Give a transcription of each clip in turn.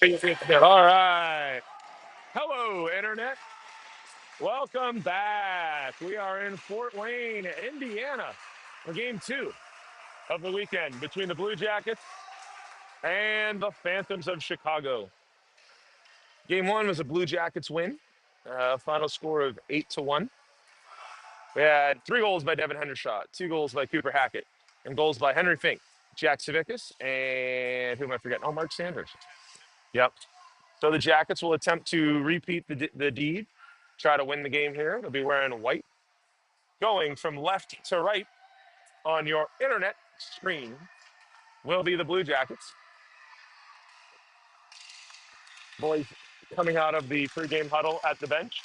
All right. Hello, Internet. Welcome back. We are in Fort Wayne, Indiana, for game 2 of the weekend between the Blue Jackets and the Phantoms of Chicago. Game 1 was a Blue Jackets win, final score of 8-1. We had 3 goals by Devin Hendershot, 2 goals by Cooper Hackett, and goals by Henry Fink, Jack Savickas, and who am I forgetting? Oh, Mark Sanders. Yep. So the Jackets will attempt to repeat the deed, try to win the game here. They'll be wearing white. Going from left to right on your internet screen will be the Blue Jackets. Boys coming out of the pregame huddle at the bench.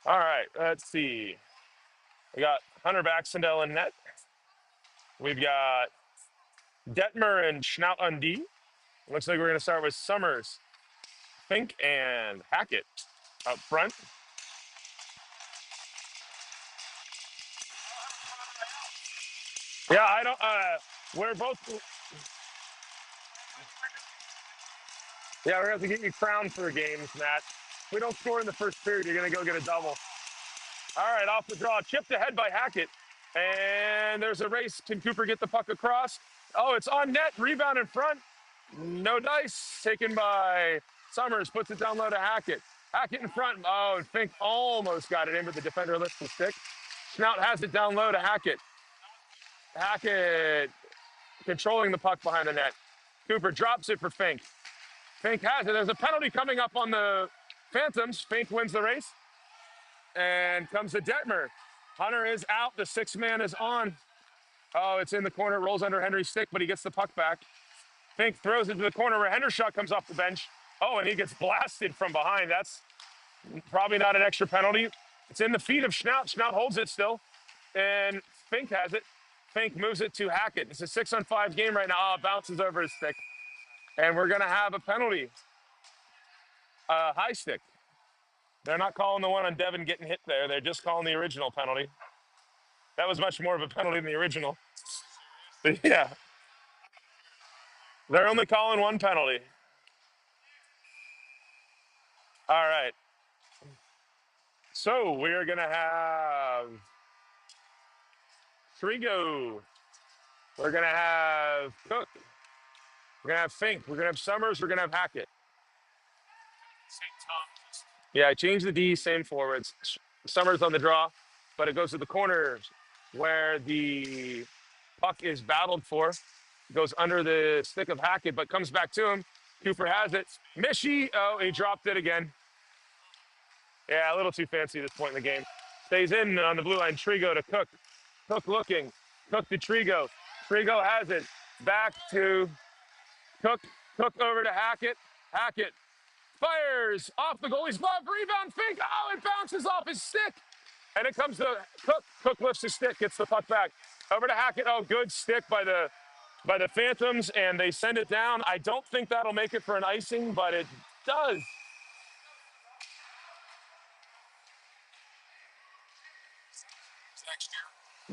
All right, let's see. We got Hunter Baxendale in net. We've got Detmer and Schnaut on D. Looks like we're going to start with Summers, Fink, and Hackett up front. Yeah, I don't. We're both. Yeah, we're going to have to get you crowned for games, Matt. If we don't score in the first period, you're going to go get a double. All right, off the draw. Chipped ahead by Hackett. And there's a race. Can Cooper get the puck across? Oh, it's on net. Rebound in front. No dice. Taken by Summers. Puts it down low to Hackett. Hackett in front. Oh, and Fink almost got it in, but the defender lifts the stick. Schnaut has it down low to Hackett. Hackett controlling the puck behind the net. Cooper drops it for Fink. Fink has it. There's a penalty coming up on the Phantoms. Fink wins the race. And comes to Detmer. Hunter is out. The 6-man is on. Oh, it's in the corner. Rolls under Henry's stick, but he gets the puck back. Fink throws it to the corner where Hendershot comes off the bench. Oh, and he gets blasted from behind. That's probably not an extra penalty. It's in the feet of Schnaut. Schnaut holds it still. And Fink has it. Fink moves it to Hackett. It's a 6-on-5 game right now. Oh, it bounces over his stick. And we're going to have a penalty. High stick. They're not calling the one on Devin getting hit there. They're just calling the original penalty. That was much more of a penalty than the original. But yeah, they're only calling one penalty. All right. So we're going to have Trigo. We're going to have Cook. We're going to have Fink. We're going to have Summers. We're going to have Hackett. Yeah, I changed the D, same forwards. Summers on the draw, but it goes to the corner where the puck is battled for. Goes under the stick of Hackett, but comes back to him. Cooper has it. Mishy, oh, he dropped it again. Yeah, a little too fancy at this point in the game. Stays in on the blue line. Trigo to Cook. Cook looking. Cook to Trigo. Trigo has it. Back to Cook. Cook over to Hackett. Hackett fires off the goalie's glove. Rebound, Fink. Oh, it bounces off his stick. And it comes to Cook. Cook lifts his stick, gets the puck back. Over to Hackett. Oh, good stick by the Phantoms, and they send it down. I don't think that'll make it for an icing, but it does.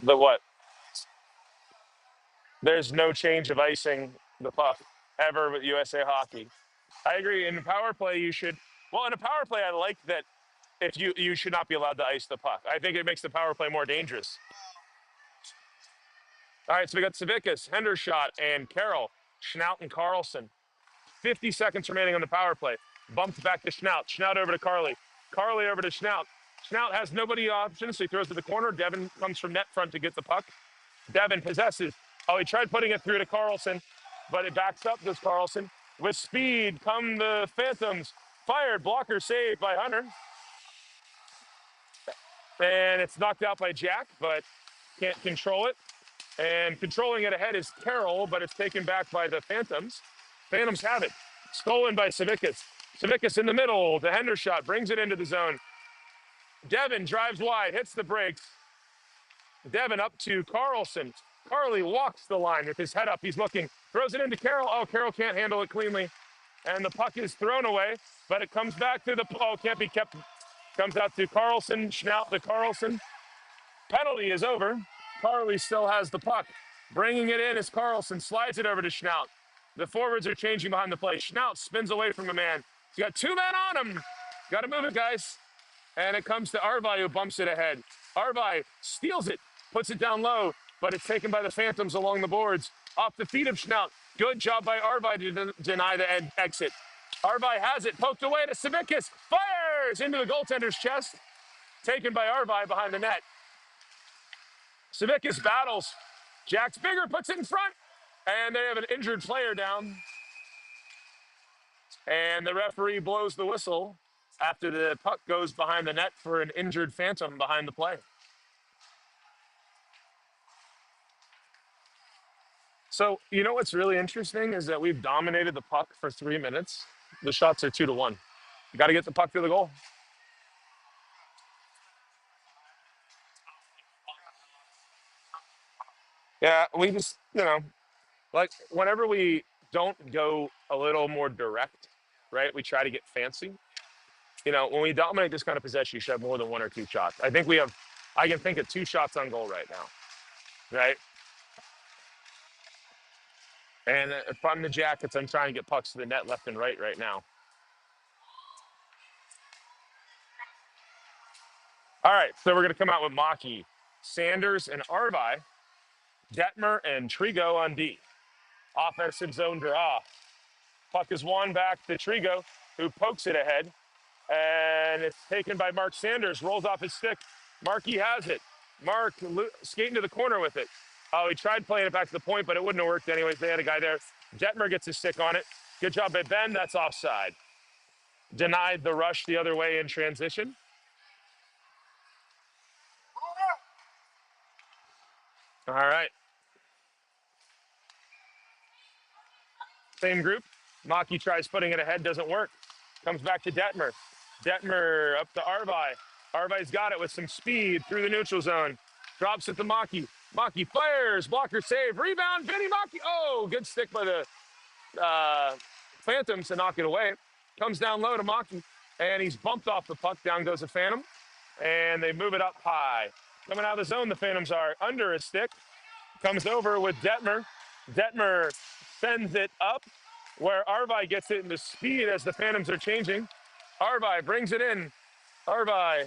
The what? There's no change of icing the puck ever with USA Hockey. I agree. In power play, you should. Well, in a power play, I like that if you should not be allowed to ice the puck. I think it makes the power play more dangerous. All right, so we got Savickas, Hendershot, and Carroll, Schnaut, and Carlson. 50 seconds remaining on the power play. Bumped back to Schnaut. Schnaut over to Carly. Carly over to Schnaut. Schnaut has nobody option, so he throws to the corner. Devin comes from net front to get the puck. Devin possesses. Oh, he tried putting it through to Carlson, but it backs up to Carlson. With speed come the Phantoms. Fired, blocker saved by Hunter. And it's knocked out by Jack, but can't control it. And controlling it ahead is Carroll, but it's taken back by the Phantoms. Phantoms have it. Stolen by Savickas. Savickas in the middle. The Hendershot brings it into the zone. Devin drives wide, hits the brakes. Devin up to Carlson. Carly walks the line with his head up. He's looking, throws it into Carroll. Oh, Carroll can't handle it cleanly. And the puck is thrown away, but it comes back to the, oh, can't be kept. Comes out to Carlson, Schnaut to Carlson. Penalty is over. Carly still has the puck. Bringing it in as Carlson slides it over to Schnaut. The forwards are changing behind the play. Schnaut spins away from the man. He's got 2 men on him. Got to move it, guys. And it comes to Arvai, who bumps it ahead. Arvai steals it, puts it down low, but it's taken by the Phantoms along the boards. Off the feet of Schnaut. Good job by Arvai to deny the exit. Arvai has it, poked away to Savickas. Fires into the goaltender's chest. Taken by Arvai behind the net. Savickas battles. Jack's bigger, puts it in front. And they have an injured player down. And the referee blows the whistle after the puck goes behind the net for an injured Phantom behind the play. So, you know what's really interesting is that we've dominated the puck for 3 minutes. The shots are 2-1. You got to get the puck through the goal. Yeah, we just, like whenever we don't go a little more direct, right? We try to get fancy. When we dominate this kind of possession, you should have more than 1 or 2 shots. I can think of 2 shots on goal right now, right? And if I'm the Jackets, I'm trying to get pucks to the net left and right now. All right, so we're going to come out with Maki, Sanders, and Arvai, Detmer, and Trigo on D. Offensive zone draw. Puck is won back to Trigo, who pokes it ahead. And it's taken by Mark Sanders, rolls off his stick. Marky has it. Mark skating to the corner with it. Oh, he tried playing it back to the point, but it wouldn't have worked anyways. They had a guy there. Detmer gets his stick on it. Good job by Ben. That's offside. Denied the rush the other way in transition. All right. Same group. Maki tries putting it ahead, doesn't work. Comes back to Detmer. Detmer up to Arvai. Arvai's got it with some speed through the neutral zone. Drops it to Maki. Maki fires. Blocker save. Rebound. Vinny Maki. Oh, good stick by the Phantoms to knock it away. Comes down low to Maki. And he's bumped off the puck. Down goes the Phantom. And they move it up high. Coming out of the zone, the Phantoms are under a stick. Comes over with Detmer. Detmer sends it up where Arvai gets it into speed as the Phantoms are changing. Arvai brings it in. Arvai,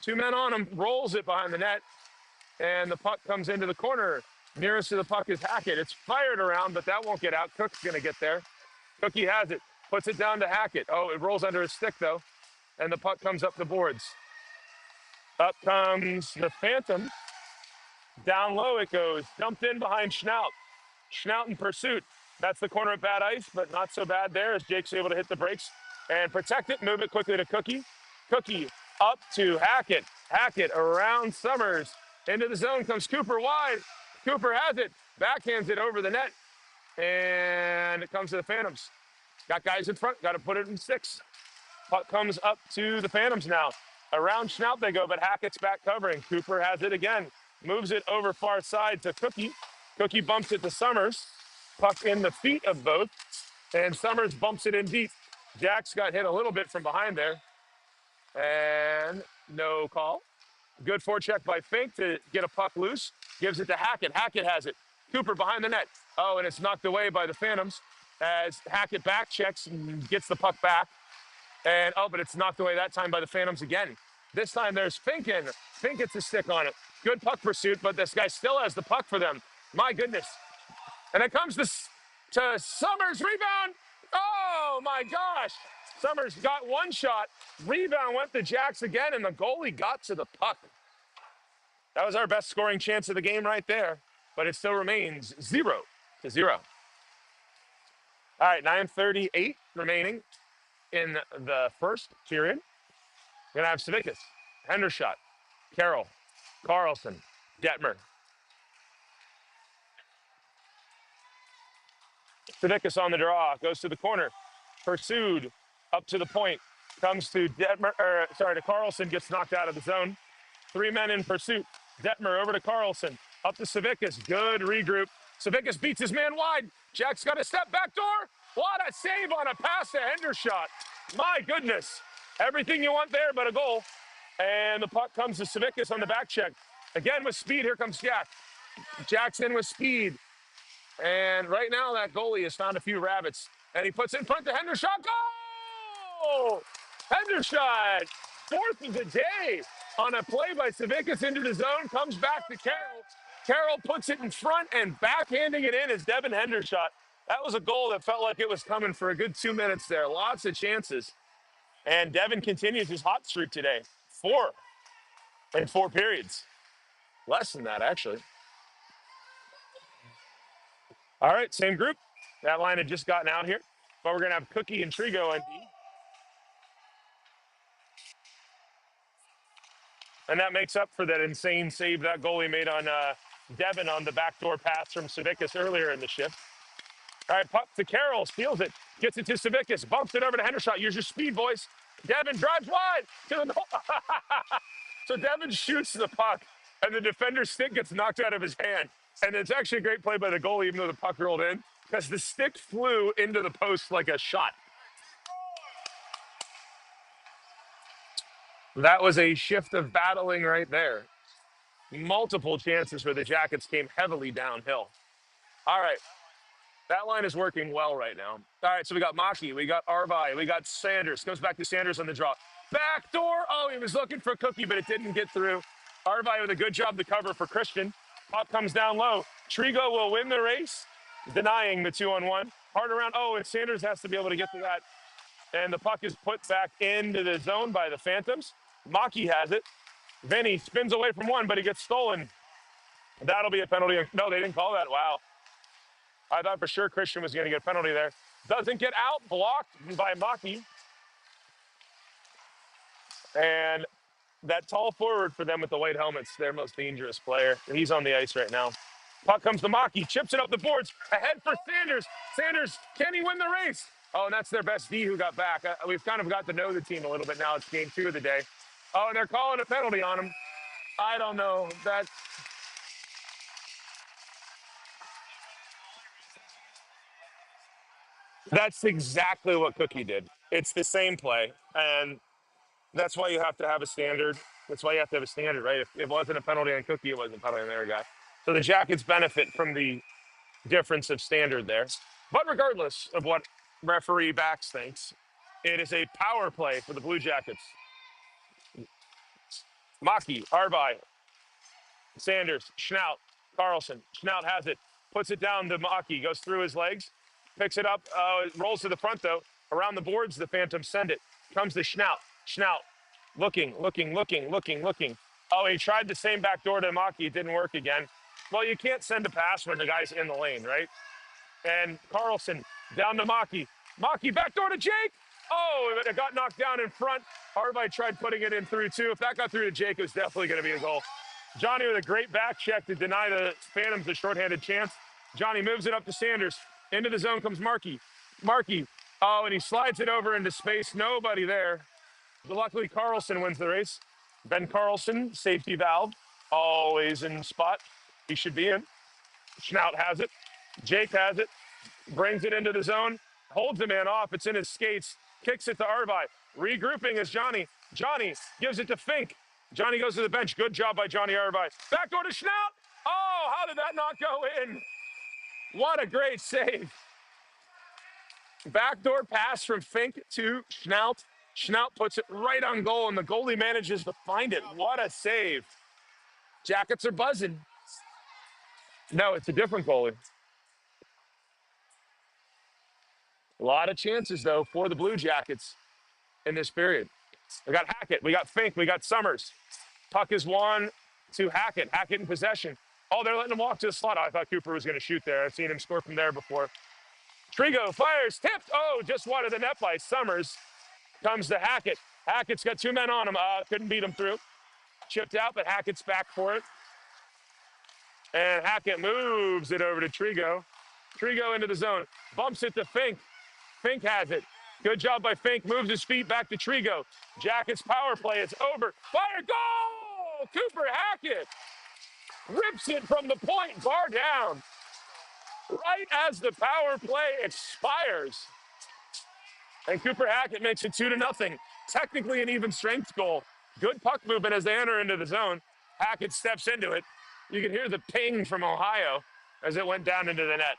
2 men on him, rolls it behind the net, and the puck comes into the corner. Nearest to the puck is Hackett. It's fired around, but that won't get out. Cook's going to get there. Cookie has it, puts it down to Hackett. Oh, it rolls under his stick, though, and the puck comes up the boards. Up comes the Phantom. Down low it goes. Dumped in behind Schnaut. Schnaut in pursuit. That's the corner of bad ice, but not so bad there as Jake's able to hit the brakes and protect it. Move it quickly to Cookie. Cookie up to Hackett. Hackett around Summers. Into the zone comes Cooper wide. Cooper has it. Backhands it over the net. And it comes to the Phantoms. Got guys in front. Got to put it in 6. Puck comes up to the Phantoms now. Around Schnaut they go, but Hackett's back covering. Cooper has it again. Moves it over far side to Cookie. Cookie bumps it to Summers. Puck in the feet of both. And Summers bumps it in deep. Jack's got hit a little bit from behind there. And no call. Good forecheck by Fink to get a puck loose. Gives it to Hackett. Hackett has it. Cooper behind the net. Oh, and it's knocked away by the Phantoms as Hackett back checks and gets the puck back. And, but it's knocked away that time by the Phantoms again. This time there's Finken. Fink gets a stick on it. Good puck pursuit, but this guy still has the puck for them. My goodness. And it comes to Summers. Rebound. Oh, my gosh. Summers got 1 shot. Rebound went to Jacks again, and the goalie got to the puck. That was our best scoring chance of the game right there, but it still remains 0-0. All right, 9:38 remaining in the first period. We're going to have Savickas, Hendershot, Carroll, Carlson, Detmer. Savickas on the draw, goes to the corner, pursued up to the point, comes to to Carlson, gets knocked out of the zone. 3 men in pursuit. Detmer over to Carlson, up to Savickas, good regroup. Savickas beats his man wide. Jack's got a step back door. What a save on a pass to Hendershot. My goodness. Everything you want there but a goal. And the puck comes to Savickas on the back check. Again with speed, here comes Jack. Jackson with speed. And right now, that goalie has found a few rabbits. And he puts it in front to Hendershot. Goal! Hendershot, fourth of the day on a play by Savickas into the zone, comes back to Carroll. Carroll puts it in front and backhanding it in is Devin Hendershot. That was a goal that felt like it was coming for a good 2 minutes there. Lots of chances. And Devin continues his hot streak today. 4 in 4 periods. Less than that, actually. All right, same group. That line had just gotten out here. But we're going to have Cookie and Trigo on D. And that makes up for that insane save that goalie made on Devin on the backdoor pass from Savickas earlier in the shift. All right, puck to Carroll, steals it, gets it to Savickas, bumps it over to Hendershot. Use your speed, boys. Devin drives wide to the goal. So Devin shoots the puck, and the defender's stick gets knocked out of his hand. And it's actually a great play by the goalie, even though the puck rolled in, because the stick flew into the post like a shot. That was a shift of battling right there. Multiple chances for the Jackets came heavily downhill. All right. That line is working well right now. All right, so we got Maki, we got Arvai, we got Sanders. Comes back to Sanders on the draw. Back door. Oh, he was looking for Cookie, but it didn't get through. Arvai with a good job to cover for Christian. Puck comes down low. Trigo will win the race, denying the 2-on-1. Hard around. Oh, and Sanders has to be able to get to that. And the puck is put back into the zone by the Phantoms. Maki has it. Vinny spins away from one, but he gets stolen. That'll be a penalty. No, they didn't call that. Wow. I thought for sure Christian was going to get a penalty there. Doesn't get out, blocked by Maki. And that tall forward for them with the white helmet's their most dangerous player. He's on the ice right now. Puck comes to Maki, chips it up the boards, ahead for Sanders. Sanders, can he win the race? Oh, and that's their best D who got back. We've kind of got to know the team a little bit now. It's game 2 of the day. Oh, and they're calling a penalty on him. I don't know. That's exactly what Cookie did. It's the same play. And that's why you have to have a standard. That's why you have to have a standard, right? If it wasn't a penalty on Cookie, it wasn't a penalty on their guy. So the Jackets benefit from the difference of standard there. But regardless of what referee Bax thinks, it is a power play for the Blue Jackets. Maki, Arvai, Sanders, Schnaut, Carlson. Schnaut has it, puts it down to Maki, goes through his legs, picks it up, rolls to the front though. Around the boards, the Phantoms send it. Comes to Schnaut. Schnaut, looking. Oh, he tried the same back door to Maki. It didn't work again. Well, you can't send a pass when the guy's in the lane, right? And Carlson down to Maki. Maki back door to Jake. Oh, it got knocked down in front. Arvai tried putting it in through too. If that got through to Jake, it was definitely going to be a goal. Johnny with a great back check to deny the Phantoms a shorthanded chance. Johnny moves it up to Sanders. Into the zone comes Markey. Oh, and he slides it over into space. Nobody there. But luckily, Carlson wins the race. Ben Carlson, safety valve, always in spot. He should be in. Schnaut has it. Jake has it. Brings it into the zone. Holds the man off. It's in his skates. Kicks it to Arvai. Regrouping is Johnny. Johnny gives it to Fink. Johnny goes to the bench. Good job by Johnny Arvai. Back door to Schnaut. Oh, how did that not go in? What a great save. Backdoor pass from Fink to Schnaut. Schnaut puts it right on goal, and the goalie manages to find it. What a save. Jackets are buzzing. No, it's a different goalie. A lot of chances, though, for the Blue Jackets in this period. We got Hackett, we got Fink, we got Summers. Puck is won to Hackett. Hackett in possession. Oh, they're letting him walk to the slot. Oh, I thought Cooper was going to shoot there. I've seen him score from there before. Trigo fires, tipped. Oh, just wanted the net by Summers. Comes to Hackett. Hackett's got 2 men on him. Couldn't beat him through. Chipped out, but Hackett's back for it. And Hackett moves it over to Trigo. Trigo into the zone. Bumps it to Fink. Fink has it. Good job by Fink. Moves his feet back to Trigo. Jackets power play. It's over. Fire goal! Cooper Hackett rips it from the point. Bar down. Right as the power play expires. And Cooper Hackett makes it 2-0. Technically an even strength goal. Good puck movement as they enter into the zone. Hackett steps into it. You could hear the ping from Ohio as it went down into the net.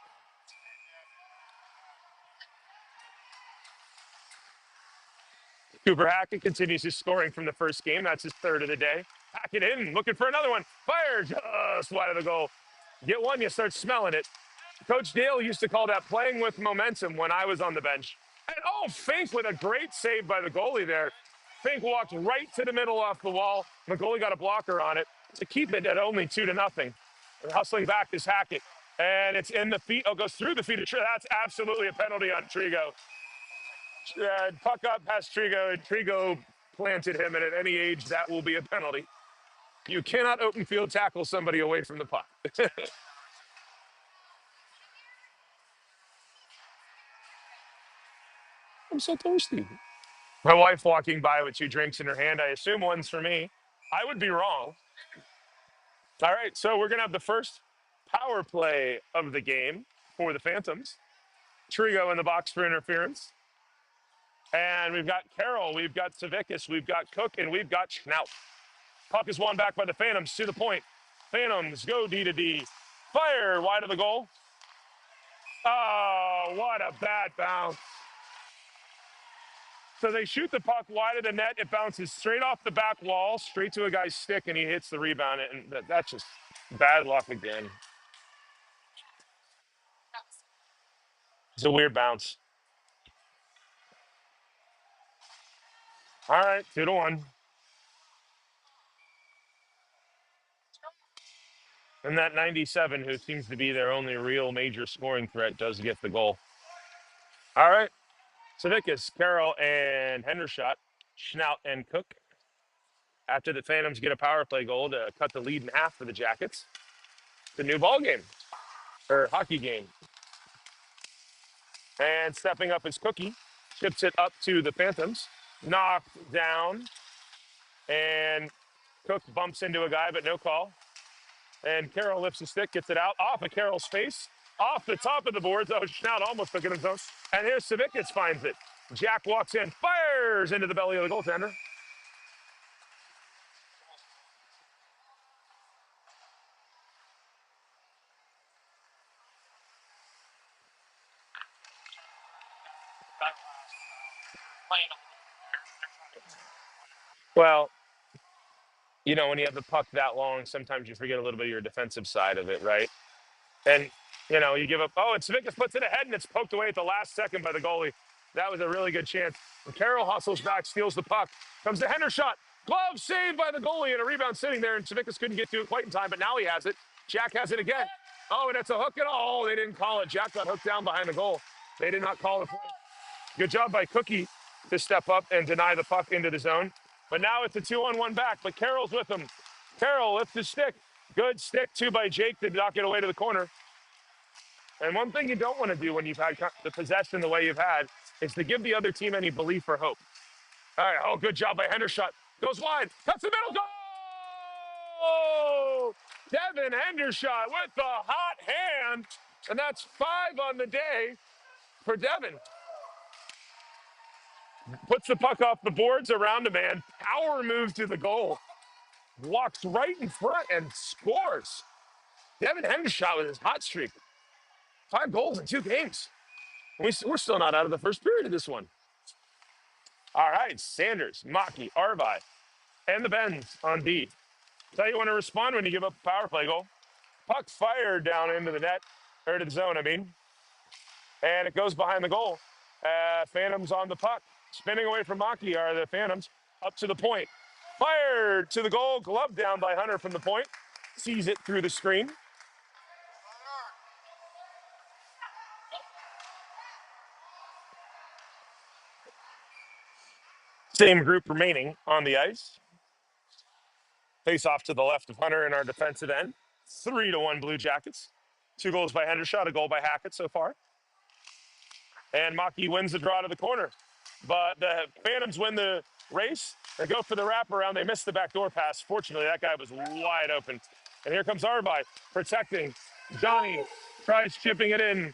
Cooper Hackett continues his scoring from the first game. That's his third of the day. Hackett in, looking for another one. Fire just wide of the goal. Get one, you start smelling it. Coach Dale used to call that playing with momentum when I was on the bench. And oh, Fink with a great save by the goalie there. Fink walked right to the middle off the wall. The goalie got a blocker on it to keep it at only 2-0. Hustling back is Hackett. And it's in the feet. Oh, goes through the feet of Trigo. That's absolutely a penalty on Trigo. Puck up past Trigo, and Trigo planted him. And at any age, that will be a penalty. You cannot open field tackle somebody away from the puck. I'm so thirsty. My wife walking by with 2 drinks in her hand. I assume one's for me. I would be wrong. All right, so we're going to have the first power play of the game for the Phantoms. Trigo in the box for interference. And we've got Carroll, we've got Savickas, we've got Cook, and we've got Schnaut. Puck is won back by the Phantoms to the point. Phantoms go D to D. Fire wide of the goal. Oh, what a bad bounce. So they shoot the puck wide of the net. It bounces straight off the back wall, straight to a guy's stick, and he hits the rebound. And that's just bad luck again. It's a weird bounce. All right, 2-1. And that 97, who seems to be their only real major scoring threat, does get the goal. All right. Savickas, Carroll, and Hendershot, Schnaut, and Cook. After the Phantoms get a power play goal to cut the lead in half for the Jackets, it's a new ball game, or hockey game. And stepping up is Cookie, chips it up to the Phantoms, knocked down, and Cook bumps into a guy, but no call. And Carroll lifts the stick, gets it out, off of Carroll's face, off the top of the boards. Oh, Schnaut almost took it himself. And here's Savickas finds it. Jack walks in, fires into the belly of the goaltender. Well, you know, when you have the puck that long, sometimes you forget a little bit of your defensive side of it, right? And, you know, you give up, oh, and Savickas puts it ahead and it's poked away at the last second by the goalie. That was a really good chance. And Carroll hustles back, steals the puck, comes to Hendershot. Glove saved by the goalie and a rebound sitting there, and Savickas couldn't get to it quite in time, but now he has it. Jack has it again. Oh, and it's a hook and all. Oh, they didn't call it. Jack got hooked down behind the goal. They did not call it. Good job by Cookie to step up and deny the puck into the zone. But now it's a 2-on-1 back, but Carroll's with him. Carroll lifts his stick. Good stick, too, by Jake, did not get away to the corner. And one thing you don't want to do when you've had the possession the way you've had is to give the other team any belief or hope. All right, oh, good job by Hendershot. Goes wide, cuts the middle, goal! Devin Hendershot with the hot hand, and that's 5 on the day for Devin. Puts the puck off the boards around a man, power move to the goal, walks right in front and scores. Devin Hendershot with his hot streak. 5 goals in 2 games. We're still not out of the first period of this one. All right, Sanders, Maki, Arvi, and the Bens on D. That's how you want to respond when you give up a power play goal. Puck fired down into the net, or to the zone, I mean. And it goes behind the goal. Phantoms on the puck. Spinning away from Maki are the Phantoms. Up to the point. Fired to the goal. Glove down by Hunter from the point. Sees it through the screen. Same group remaining on the ice. Face off to the left of Hunter in our defensive end. 3-1 Blue Jackets. 2 goals by Hendershot, a goal by Hackett so far. And Maki wins the draw to the corner. But the Phantoms win the race. They go for the wraparound. They miss the backdoor pass. Fortunately, that guy was wide open. And here comes Arby protecting. Johnny tries chipping it in.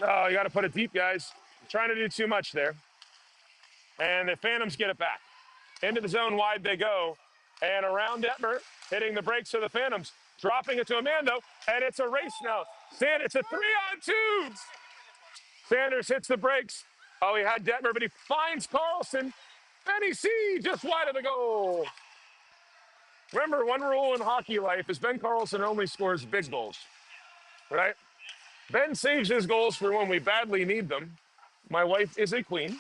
Oh, you got to put it deep, guys. Trying to do too much there. And the Phantoms get it back. Into the zone wide they go. And around Detmer, hitting the brakes of the Phantoms. dropping it to a man though, and it's a race now. It's a 3-on-2. Sanders hits the brakes. Oh, he had Detmer, but he finds Carlson. And he just wide of the goal. Remember, one rule in hockey life is Ben Carlson only scores big goals, right? Ben saves his goals for when we badly need them. My wife is a queen.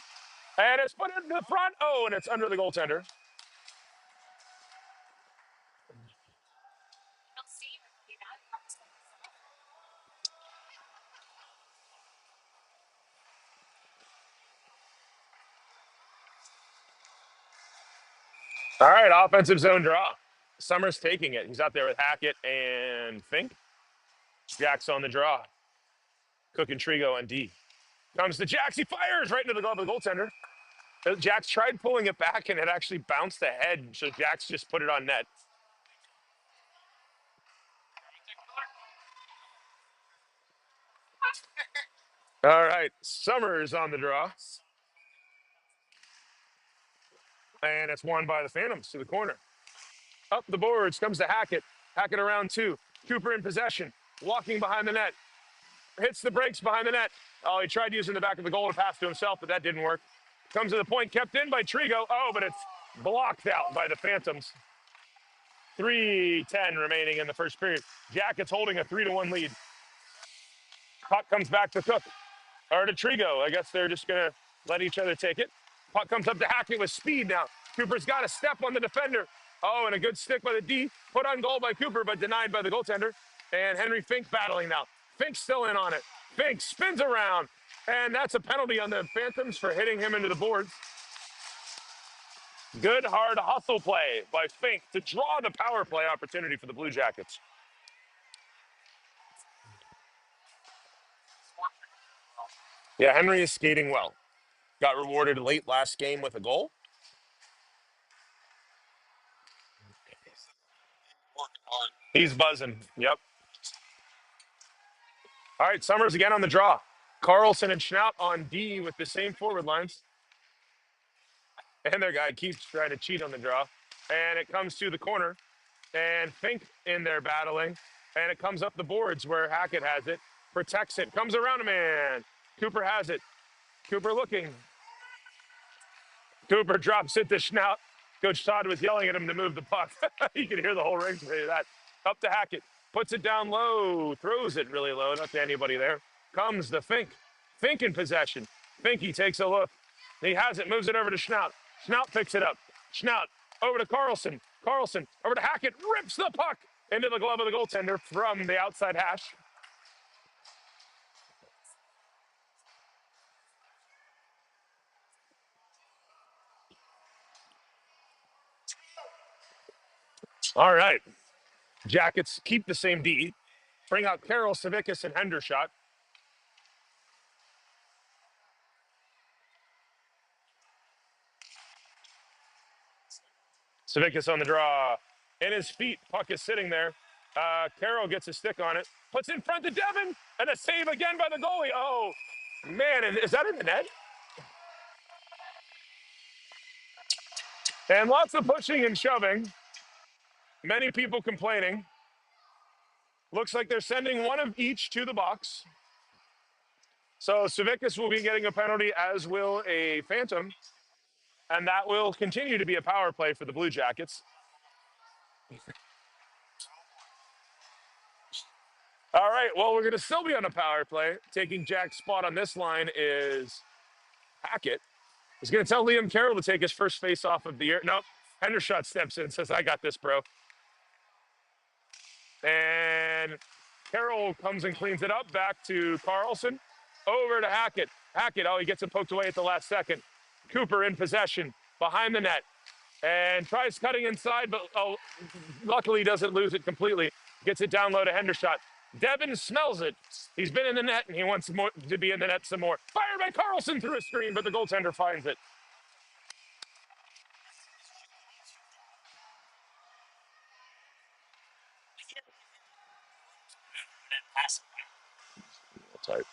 And it's put in the front. Oh, and it's under the goaltender. All right, offensive zone draw. Summers taking it. He's out there with Hackett and Fink. Jack's on the draw. Cook and Trigo on D. Comes to Jax. He fires right into the glove of the goaltender. Jax tried pulling it back and it actually bounced ahead. So Jax just put it on net. All right, Summers on the draw. And it's won by the Phantoms to the corner. Up the boards comes to Hackett. Hackett around two. Cooper in possession. Walking behind the net. Hits the brakes behind the net. Oh, he tried using the back of the goal to pass to himself, but that didn't work. Comes to the point, kept in by Trigo. Oh, but it's blocked out by the Phantoms. 3:10 remaining in the first period. Jackets holding a 3-1 lead. Puck comes back to Cook. Or to Trigo. I guess they're just going to let each other take it. Puck comes up to Hackett with speed now. Cooper's got a step on the defender. Oh, and a good stick by the D. Put on goal by Cooper, but denied by the goaltender. And Henry Fink battling now. Fink's still in on it. Fink spins around. And that's a penalty on the Phantoms for hitting him into the boards. Good hard hustle play by Fink to draw the power play opportunity for the Blue Jackets. Yeah, Henry is skating well. Got rewarded late last game with a goal. He's buzzing. Yep. All right, Summers again on the draw. Carlson and Schnapp on D with the same forward lines. And their guy keeps trying to cheat on the draw. And it comes to the corner. And Fink in there battling. And it comes up the boards where Hackett has it. Protects it. Comes around a man. Cooper has it. Cooper looking. Cooper drops it to Schnapp. Coach Todd was yelling at him to move the puck. You could hear the whole ring say that. Up to Hackett. Puts it down low. Throws it really low. Not to anybody there. Comes to Fink. Fink in possession. Finky takes a look. He has it. Moves it over to Schnapp. Schnapp picks it up. Schnapp over to Carlson. Carlson over to Hackett. Rips the puck into the glove of the goaltender from the outside hash. All right. Jackets keep the same D. Bring out Carroll, Savickas, and Hendershot. Savickas on the draw. In his feet, puck is sitting there. Carroll gets a stick on it. Puts in front to Devin, and a save again by the goalie. Oh, man, and is that in the net? And lots of pushing and shoving. Many people complaining. Looks like they're sending one of each to the box. So Savickas will be getting a penalty, as will a Phantom. And that will continue to be a power play for the Blue Jackets. All right, well, we're going to still be on a power play. Taking Jack's spot on this line is Hackett. He's going to tell Liam Carroll to take his first face off of the year. Nope. Hendershot steps in, says, I got this, bro. And Carroll comes and cleans it up. Back to Carlson. Over to Hackett. Hackett, oh, he gets it poked away at the last second. Cooper in possession behind the net. And tries cutting inside, but luckily doesn't lose it completely. Gets it down low to Hendershot. Devin smells it. He's been in the net, and he wants more to be in the net some more. Fired by Carlson through a screen, but the goaltender finds it. That's right.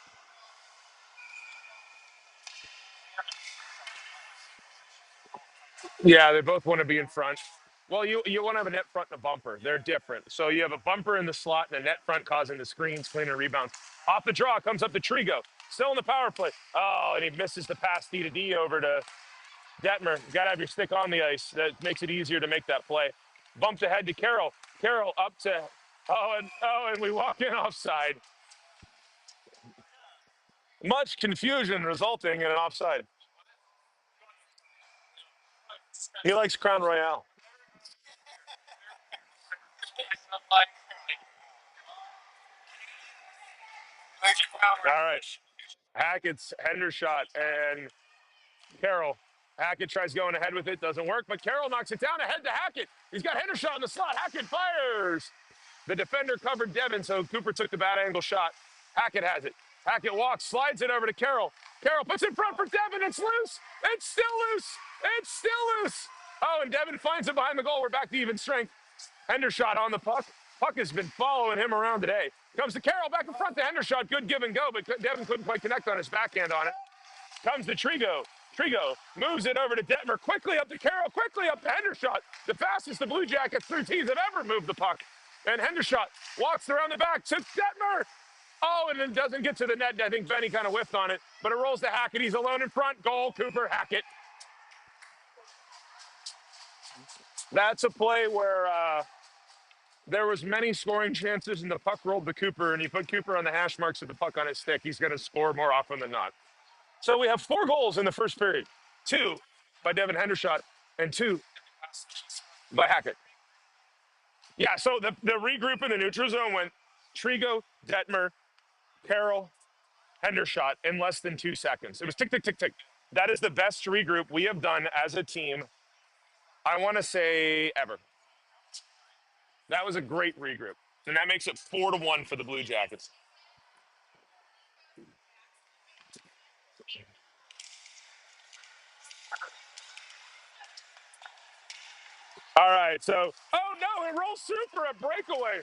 Yeah, they both want to be in front. Well, you want to have a net front and a bumper. They're different. So you have a bumper in the slot and a net front causing the screens, cleaning rebounds. Off the draw comes up to Trigo. Still in the power play. Oh, and he misses the pass D to D over to Detmer. You got to have your stick on the ice. That makes it easier to make that play. Bumps ahead to Carroll. Carroll up to, and we walk in offside. Much confusion resulting in an offside. He likes Crown Royale. All right. Hackett's Hendershot and Carroll. Hackett tries going ahead with it, doesn't work, but Carroll knocks it down ahead to Hackett. He's got Hendershot in the slot. Hackett fires. The defender covered Devin, so Cooper took the bad angle shot. Hackett has it. Hackett walks, slides it over to Carroll. Carroll puts it in front for Devin. It's loose. It's still loose. It's still loose. Oh, and Devin finds it behind the goal. We're back to even strength. Hendershot on the puck. Puck has been following him around today. Comes to Carroll back in front to Hendershot. Good give and go, but Devin couldn't quite connect on his backhand on it. Comes to Trigo. Trigo moves it over to Detmer. Quickly up to Carroll. Quickly up to Hendershot. The fastest the Blue Jackets through teams have ever moved the puck. And Hendershot walks around the back to Detmer. Oh, and it doesn't get to the net. I think Benny kind of whiffed on it. But it rolls to Hackett. He's alone in front. Goal, Cooper, Hackett. That's a play where there was many scoring chances, and the puck rolled to Cooper, and he put Cooper on the hash marks with the puck on his stick. He's going to score more often than not. So we have 4 goals in the first period. 2 by Devin Hendershot and 2 by Hackett. Yeah, so the regroup in the neutral zone went Trigo, Detmer, Carroll, Hendershot in less than 2 seconds. It was tick, tick, tick, tick. That is the best regroup we have done as a team, I want to say, ever. That was a great regroup. And that makes it 4-1 for the Blue Jackets. All right, so, oh no, it rolls through for a breakaway.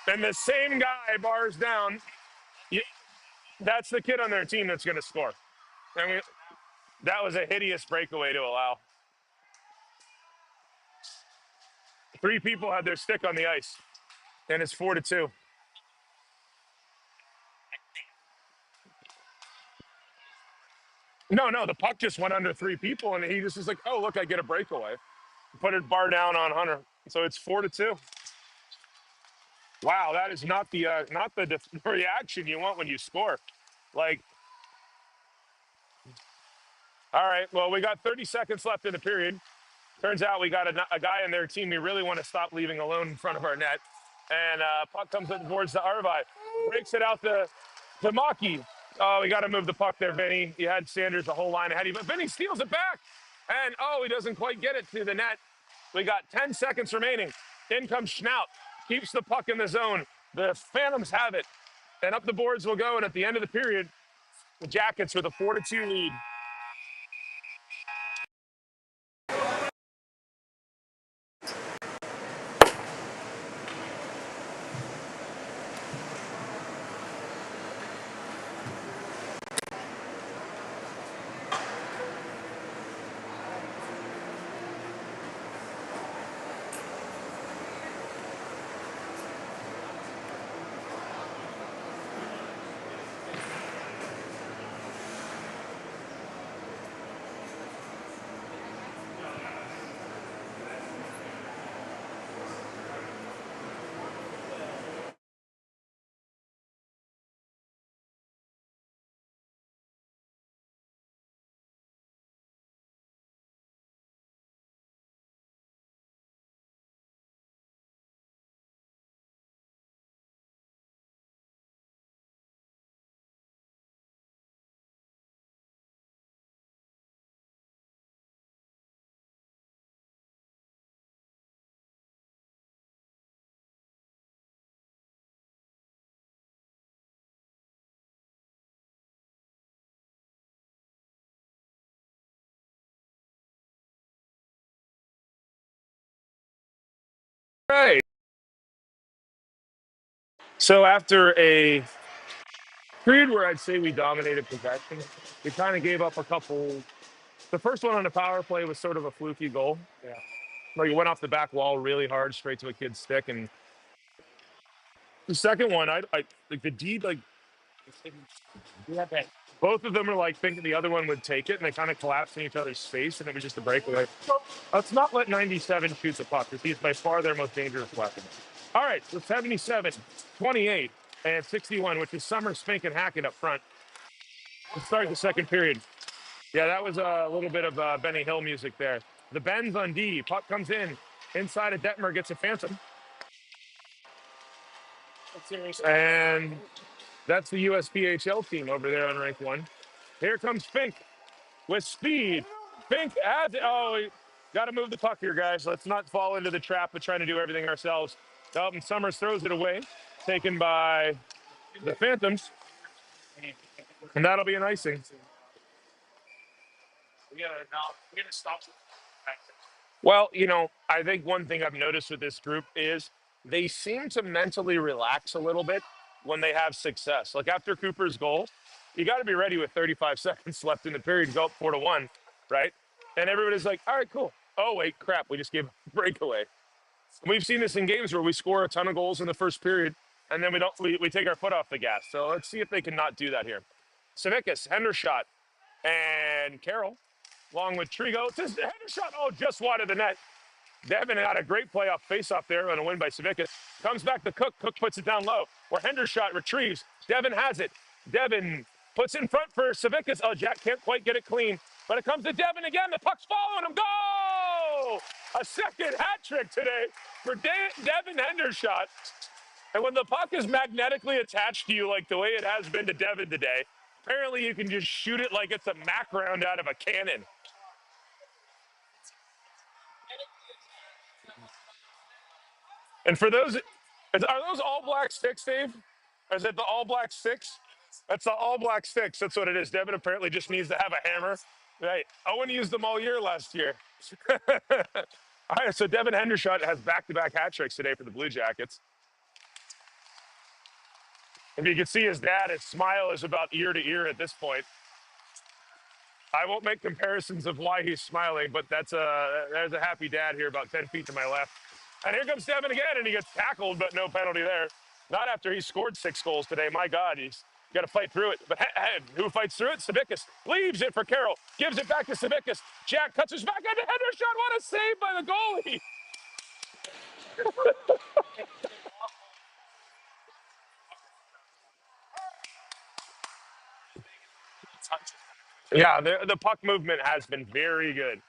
And the same guy bars down. That's the kid on their team that's going to score. I mean, that was a hideous breakaway to allow. 3 people had their stick on the ice, and it's 4-2. No, the puck just went under 3 people, and he just was like, "Oh, look, I get a breakaway." Put it bar down on Hunter, so it's 4-2. Wow, that is not the reaction you want when you score. Like, all right, well, we got 30 seconds left in the period. Turns out we got a guy on their team we really want to stop leaving alone in front of our net. And puck comes up towards the Arvi. Breaks it out to Maki. Oh, we got to move the puck there, Vinny. You had Sanders the whole line ahead of you, but Vinny steals it back. And, oh, he doesn't quite get it to the net. We got 10 seconds remaining. In comes Schnaut. Keeps the puck in the zone. The Phantoms have it. And up the boards will go. And at the end of the period, the Jackets with a 4-2 lead. Right. So after a period where I'd say we dominated possession, we kind of gave up a couple The first one on the power play was sort of a fluky goal. Yeah. Like it went off the back wall really hard, straight to a kid's stick. And the second one, I like the D, like both of them are like thinking the other one would take it, and they kind of collapsed in each other's space, and it was just a breakaway. Let's not let 97 shoot the puck, because he's by far their most dangerous weapon. All right, so 77, 28, and 61, which is Summer, Spink, and Hackett up front. Let's start the second period. Yeah, that was a little bit of Benny Hill music there. The Benz on D. Puck comes in. Inside of Detmer gets a phantom. And that's the USPHL team over there on rank 1. Here comes Fink with speed. Fink has it. Oh, got to move the puck here, guys. Let's not fall into the trap of trying to do everything ourselves. Dalton Summers throws it away, taken by the Phantoms. And that'll be an icing. Well, I think one thing I've noticed with this group is they seem to mentally relax a little bit when they have success. Like after Cooper's goal, you got to be ready with 35 seconds left in the period, go up 4-1, right? And everybody's like, all right, cool. Oh, wait, crap. We just gave a breakaway. And we've seen this in games where we score a ton of goals in the first period and then we take our foot off the gas. So let's see if they can not do that here. Savickas, Hendershot, and Carroll, along with Trigo. Hendershot, just wide of the net. Devin had a great playoff face-off there on a win by Savickas. Comes back to Cook. Cook puts it down low. Where Hendershot retrieves. Devin has it. Devin puts in front for Savickas. Oh, Jack can't quite get it clean. But it comes to Devin again. The puck's following him. Go! A second hat trick today for Devin Hendershot. And when the puck is magnetically attached to you like the way it has been to Devin today, apparently you can just shoot it like it's a Mac round out of a cannon. And for those, are those all black sticks, Dave? Or is it the all black sticks? That's the all black sticks. That's what it is. Devin apparently just needs to have a hammer. Right. Owen used them all year last year. All right. So Devin Hendershot has back-to-back hat tricks today for the Blue Jackets. If you can see his dad, his smile is about ear to ear at this point. I won't make comparisons of why he's smiling, but there's a happy dad here about 10 feet to my left. And here comes Devin again, and he gets tackled, but no penalty there. Not after he scored 6 goals today. My God, he's got to fight through it. But who fights through it? Savickas leaves it for Carroll. Gives it back to Savickas. Jack cuts his back into Hendershot. What a save by the goalie. Yeah, the puck movement has been very good.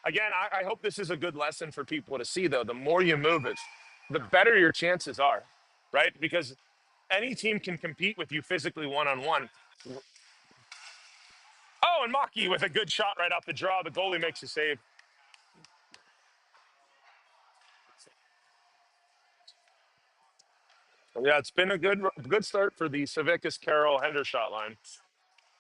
Again, I hope this is a good lesson for people to see, though. The more you move it, the better your chances are, right? Because any team can compete with you physically one-on-one. Oh, and Maki with a good shot right off the draw. The goalie makes a save. Yeah, it's been a good start for the Savickas Carroll Hendershot line.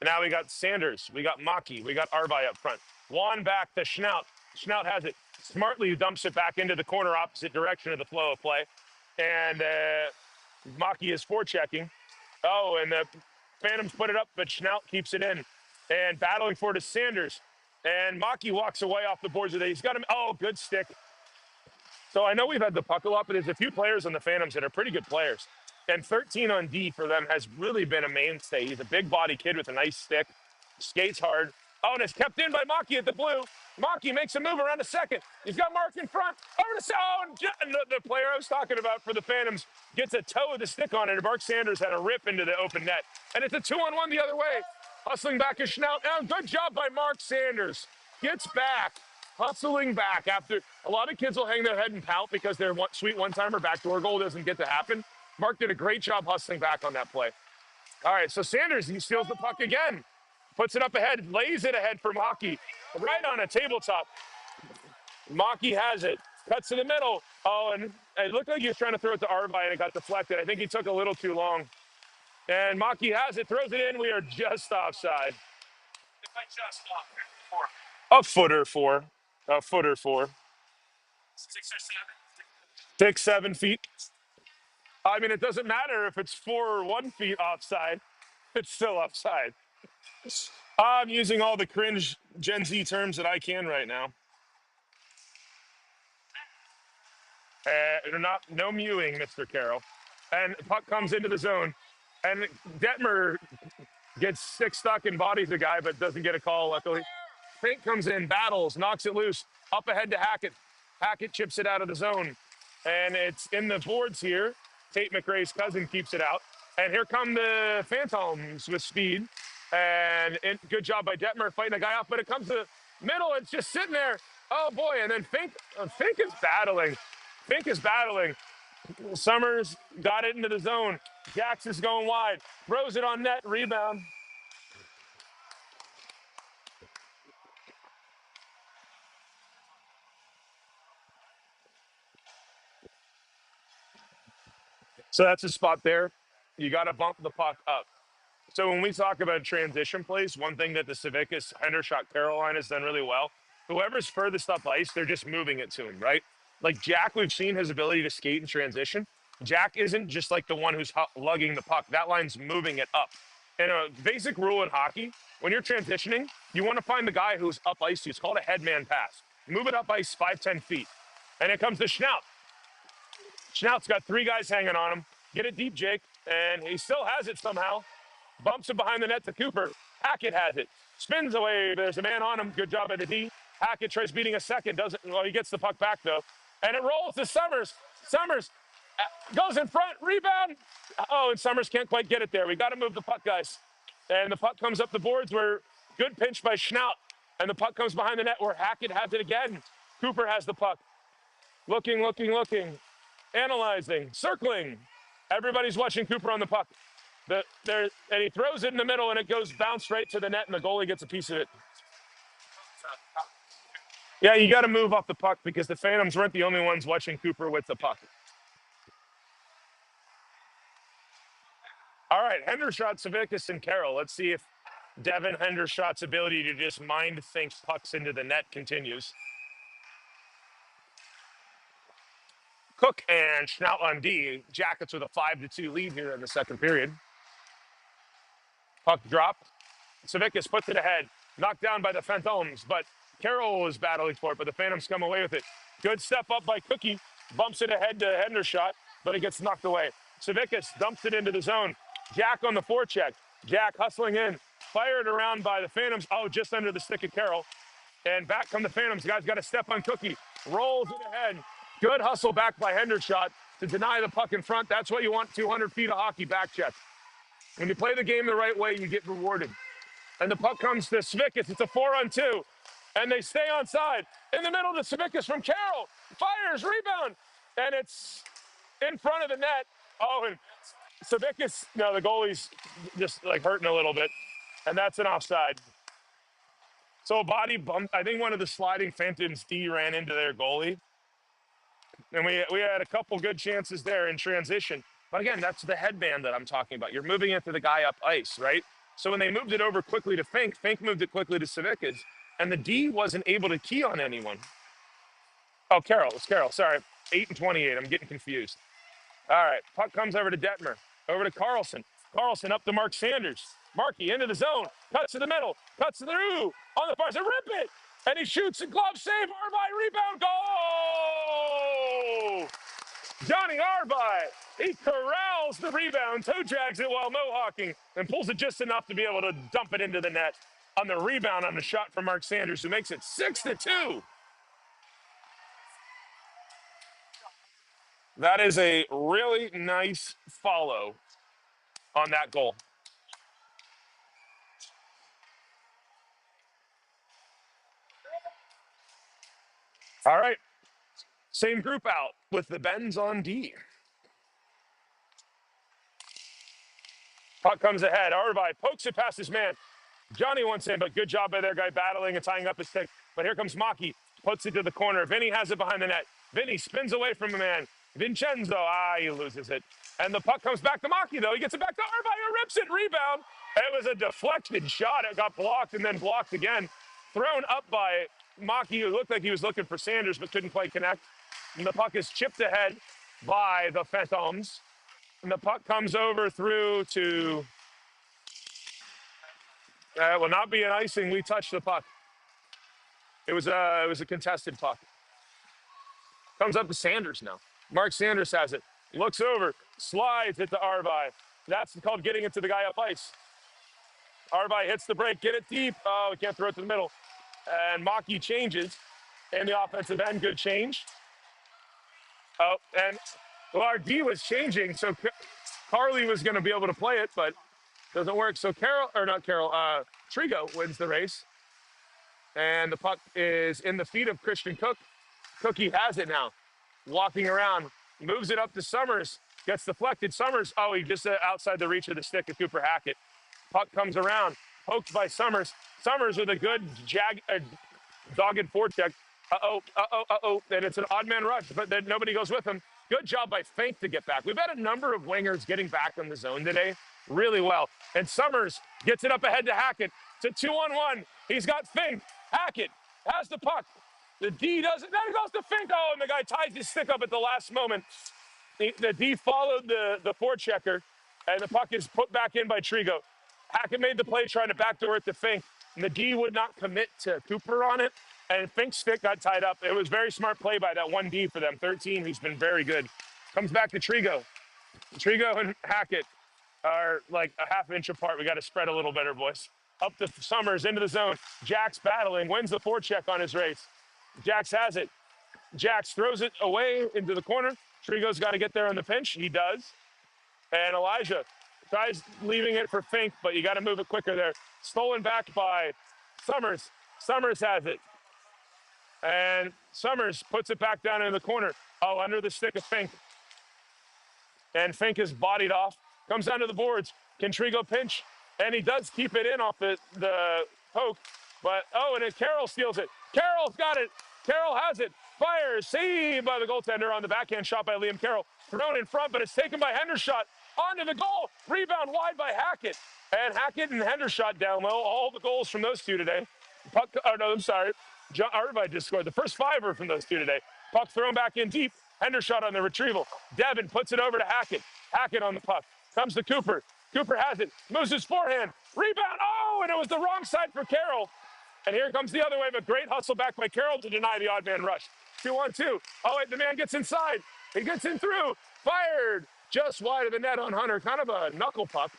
And now we got Sanders, we got Maki, we got Arvai up front. Juan back to Schnaut. Schnaut has it. Smartly dumps it back into the corner opposite direction of the flow of play. And Maki is forechecking. Oh, and the Phantoms put it up, but Schnaut keeps it in. And battling for it is Sanders. And Maki walks away off the boards with it. He's got him. Oh, good stick. So I know we've had the puck a lot, but there's a few players on the Phantoms that are pretty good players. And 13 on D for them has really been a mainstay. He's a big body kid with a nice stick, skates hard. Oh, and it's kept in by Maki at the blue. Maki makes a move around a second. He's got Mark in front. Over to and the player I was talking about for the Phantoms gets a toe with the stick on it. And Mark Sanders had a rip into the open net. And it's a 2-on-1 the other way. Hustling back is Schnaut. Oh, good job by Mark Sanders. Gets back. Hustling back after a lot of kids will hang their head and pout because their sweet one-timer backdoor goal doesn't get to happen. Mark did a great job hustling back on that play. All right, so Sanders, he steals the puck again. Puts it up ahead, lays it ahead for Maki. Right on a tabletop. Maki has it. Cuts to the middle. Oh, and it looked like he was trying to throw it to Arvai and it got deflected. I think he took a little too long. And Maki has it, throws it in. We are just offside. A footer four. A footer four. 6, 7 feet. I mean, it doesn't matter if it's 4 or 1 feet offside. It's still offside. I'm using all the cringe Gen Z terms that I can right now. No mewing, Mr. Carroll. And puck comes into the zone, and Detmer gets stick stuck and bodies the guy, but doesn't get a call, luckily. Fink comes in, battles, knocks it loose, up ahead to Hackett. Hackett chips it out of the zone, and it's in the boards here. Tate McRae's cousin keeps it out. And here come the Phantoms with speed. And good job by Detmer fighting the guy off, but it comes to the middle. It's just sitting there. Oh, boy. And then Fink is battling. Fink is battling. Summers got it into the zone. Jax is going wide. Throws it on net. Rebound. So that's a spot there. You got to bump the puck up. So when we talk about transition plays, one thing that the Civicus Hendershot Carolina has done really well, whoever's furthest up ice, they're just moving it to him, right? Like Jack, we've seen his ability to skate and transition. Jack isn't just like the one who's lugging the puck. That line's moving it up. And a basic rule in hockey, when you're transitioning, you want to find the guy who's up ice to you. It's called a headman pass. Move it up ice 5-10 feet. And it comes to Schnaut. Schnaut's got three guys hanging on him. Get it deep, Jake. And he still has it somehow. Bumps it behind the net to Cooper. Hackett has it. Spins away. There's a man on him. Good job by the D. Hackett tries beating a second. Doesn't. Well, he gets the puck back, though. And it rolls to Summers. Summers goes in front. Rebound. Oh, and Summers can't quite get it there. We got to move the puck, guys. And the puck comes up the boards where good pinch by Schnaut. And the puck comes behind the net where Hackett has it again. Cooper has the puck. Looking. Analyzing. Circling. Everybody's watching Cooper on the puck. And he throws it in the middle, and it goes bounce right to the net, and the goalie gets a piece of it. Yeah, you got to move off the puck because the Phantoms weren't the only ones watching Cooper with the puck. All right, Hendershot, Savickas, and Carroll. Let's see if Devin Hendershot's ability to just mind think pucks into the net continues. Cook and Schnaut on D. Jackets with a 5-2 lead here in the second period. Puck dropped. Savickas puts it ahead. Knocked down by the Phantoms, but Carroll was battling for it, but the Phantoms come away with it. Good step up by Cookie. Bumps it ahead to Hendershot, but it gets knocked away. Savickas dumps it into the zone. Jack on the forecheck. Jack hustling in. Fired around by the Phantoms. Oh, just under the stick of Carroll. And back come the Phantoms. Guys got to step on Cookie. Rolls it ahead. Good hustle back by Hendershot to deny the puck in front. That's what you want, 200 feet of hockey back check. When you play the game the right way, you get rewarded. And the puck comes to Savickas. It's a 4-on-2. And they stay on side. In the middle to Savickas from Carroll. Fires, rebound. And it's in front of the net. Oh, and Savickas, no, the goalie's just like hurting a little bit. And that's an offside. So a body bump. I think one of the sliding Phantoms D ran into their goalie. And we had a couple good chances there in transition. But again, that's the headband that I'm talking about. You're moving it to the guy up ice, right? So when they moved it over quickly to Fink moved it quickly to Savickas, and the D wasn't able to key on anyone. Oh, Carroll. It's Carroll. Sorry. 8-28. I'm getting confused. All right. Puck comes over to Detmer. Over to Carlson. Carlson up to Mark Sanders. Markey into the zone. Cuts to the middle. Cuts to the roo. On the far side. Rip it. And he shoots a glove save. Arby rebound. Goal! Johnny Arby. He corrals the rebound. Toe drags it while mohawking and pulls it just enough to be able to dump it into the net on the rebound on the shot from Mark Sanders, who makes it 6-2. That is a really nice follow on that goal. All right. Same group out with the Benz on D. Puck comes ahead. Arby pokes it past his man. Johnny wants in, but good job by their guy battling and tying up his stick. But here comes Maki. Puts it to the corner. Vinny has it behind the net. Vinny spins away from a man. Vincenzo, he loses it. And the puck comes back to Maki, though. He gets it back to Arby, who rips it. Rebound. It was a deflected shot. It got blocked and then blocked again. Thrown up by Maki, who looked like he was looking for Sanders, but couldn't quite connect. And the puck is chipped ahead by the Phantoms. And the puck comes over through to Will not be an icing. We touched the puck. It was a contested puck. Comes up to Sanders now. Mark Sanders has it. Looks over, slides it to Arvi. That's called getting it to the guy up ice. Arvi hits the break, get it deep. Oh, we can't throw it to the middle. And Maki changes in the offensive end. Good change. Oh, and well, our D was changing, so Carly was going to be able to play it, but doesn't work. So Trigo wins the race, and the puck is in the feet of Christian Cook. Cookie has it now, walking around, moves it up to Summers, gets deflected. Summers, oh, he just outside the reach of the stick of Cooper Hackett. Puck comes around, poked by Summers. Summers with a good dogged forecheck. And it's an odd man rush, but then nobody goes with him. Good job by Fink to get back. We've had a number of wingers getting back on the zone today really well. And Summers gets it up ahead to Hackett. It's a 2-on-1. He's got Fink. Hackett has the puck. The D does it. Then it goes to Fink. Oh, and the guy ties his stick up at the last moment. The D followed the forechecker, and the puck is put back in by Trigo. Hackett made the play trying to backdoor it to Fink. And the D would not commit to Cooper on it, and Fink's stick got tied up. It was very smart play by that one D for them. 13, he's been very good. Comes back to Trigo. Trigo and Hackett are like a half inch apart. We got to spread a little better, boys. Up to Summers, into the zone. Jax battling, wins the forecheck on his race. Jax has it. Jax throws it away into the corner. Trigo's got to get there on the pinch. He does. And Elijah tries leaving it for Fink, but you got to move it quicker there. Stolen back by Summers. Summers has it. And Summers puts it back down in the corner. Oh, under the stick of Fink. And Fink is bodied off. Comes down to the boards. Can Trigo pinch? And he does keep it in off the poke. But, oh, and then Carroll steals it. Carroll's got it. Carroll has it. Fires. Saved by the goaltender on the backhand shot by Liam Carroll. Thrown in front, but it's taken by Hendershot. Onto the goal. Rebound wide by Hackett. And Hackett and Hendershot down low. All the goals from those two today. Puck, oh, no, I'm sorry. Arvide just scored. The first five are from those two today. Puck thrown back in deep. Hendershot on the retrieval. Devin puts it over to Hackett. Hackett on the puck. Comes to Cooper. Cooper has it. Moves his forehand. Rebound. Oh, and it was the wrong side for Carroll. And here comes the other way, but great hustle back by Carroll to deny the odd man rush. 2-on-2. Oh, wait, the man gets inside. He gets in through. Fired. Just wide of the net on Hunter. Kind of a knuckle puck.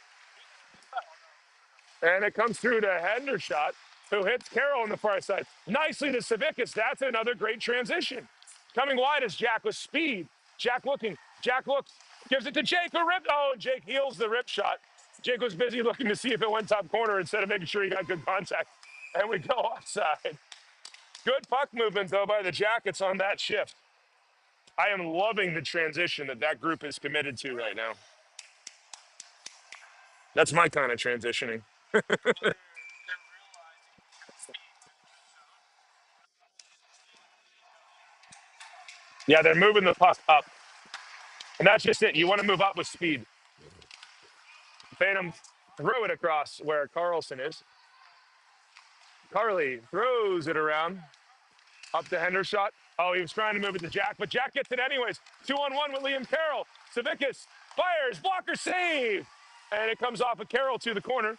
And it comes through to Hendershot, who hits Carroll on the far side. Nicely to Savickas. That's another great transition. Coming wide is Jack with speed. Jack looking. Jack looks. Gives it to Jake, who ripped. Oh, and Jake heals the rip shot. Jake was busy looking to see if it went top corner instead of making sure he got good contact. And we go offside. Good puck movement, though, by the Jackets on that shift. I am loving the transition that group is committed to right now. That's my kind of transitioning. Yeah, they're moving the puck up. And that's just it. You want to move up with speed. Phantom throw it across where Carlson is. Carly throws it around. Up to Hendershot. Oh, he was trying to move it to Jack, but Jack gets it anyways. 2-on-1 with Liam Carroll. Savickas fires. Blocker save. And it comes off of Carroll to the corner.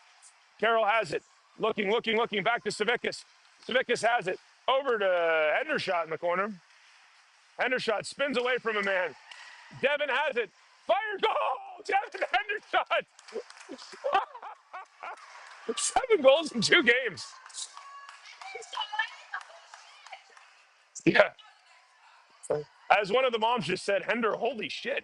Carroll has it. Looking. Back to Savickas. Savickas has it. Over to Hendershot in the corner. Hendershot spins away from a man. Devin has it. Fire goal! Devin Hendershot! 7 goals in 2 games. Yeah. As one of the moms just said, Hender, holy shit.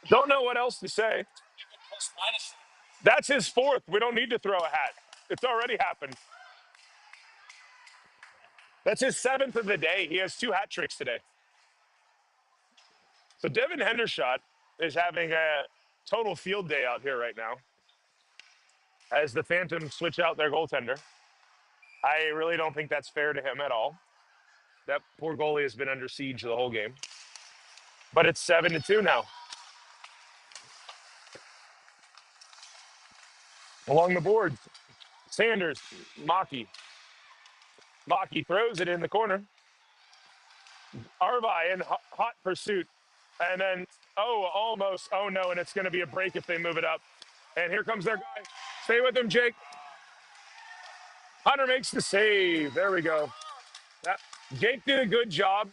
Don't know what else to say. That's his 4th. We don't need to throw a hat. It's already happened. That's his 7th of the day. He has 2 hat tricks today. So Devin Hendershot is having a total field day out here right now as the Phantoms switch out their goaltender. I really don't think that's fair to him at all. That poor goalie has been under siege the whole game. But it's 7-2 now. Along the boards, Sanders, Maki. Maki throws it in the corner. Arvi in hot pursuit. And then, oh, almost. Oh, no. And it's going to be a break if they move it up. And here comes their guy. Stay with him, Jake. Hunter makes the save. There we go. That, Jake did a good job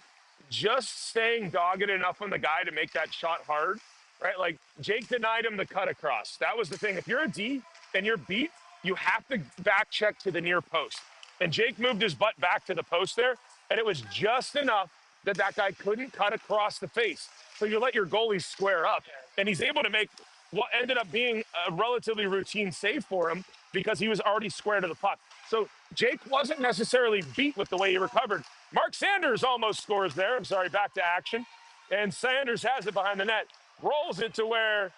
just staying dogged enough on the guy to make that shot hard, right? Like Jake denied him the cut across. That was the thing. If you're a D and you're beat, you have to back check to the near post. And Jake moved his butt back to the post there, and it was just enough that that guy couldn't cut across the face. So you let your goalie square up, and he's able to make what ended up being a relatively routine save for him because he was already square to the puck. So Jake wasn't necessarily beat with the way he recovered. Mark Sanders almost scores there. I'm sorry, back to action. And Sanders has it behind the net, rolls it to where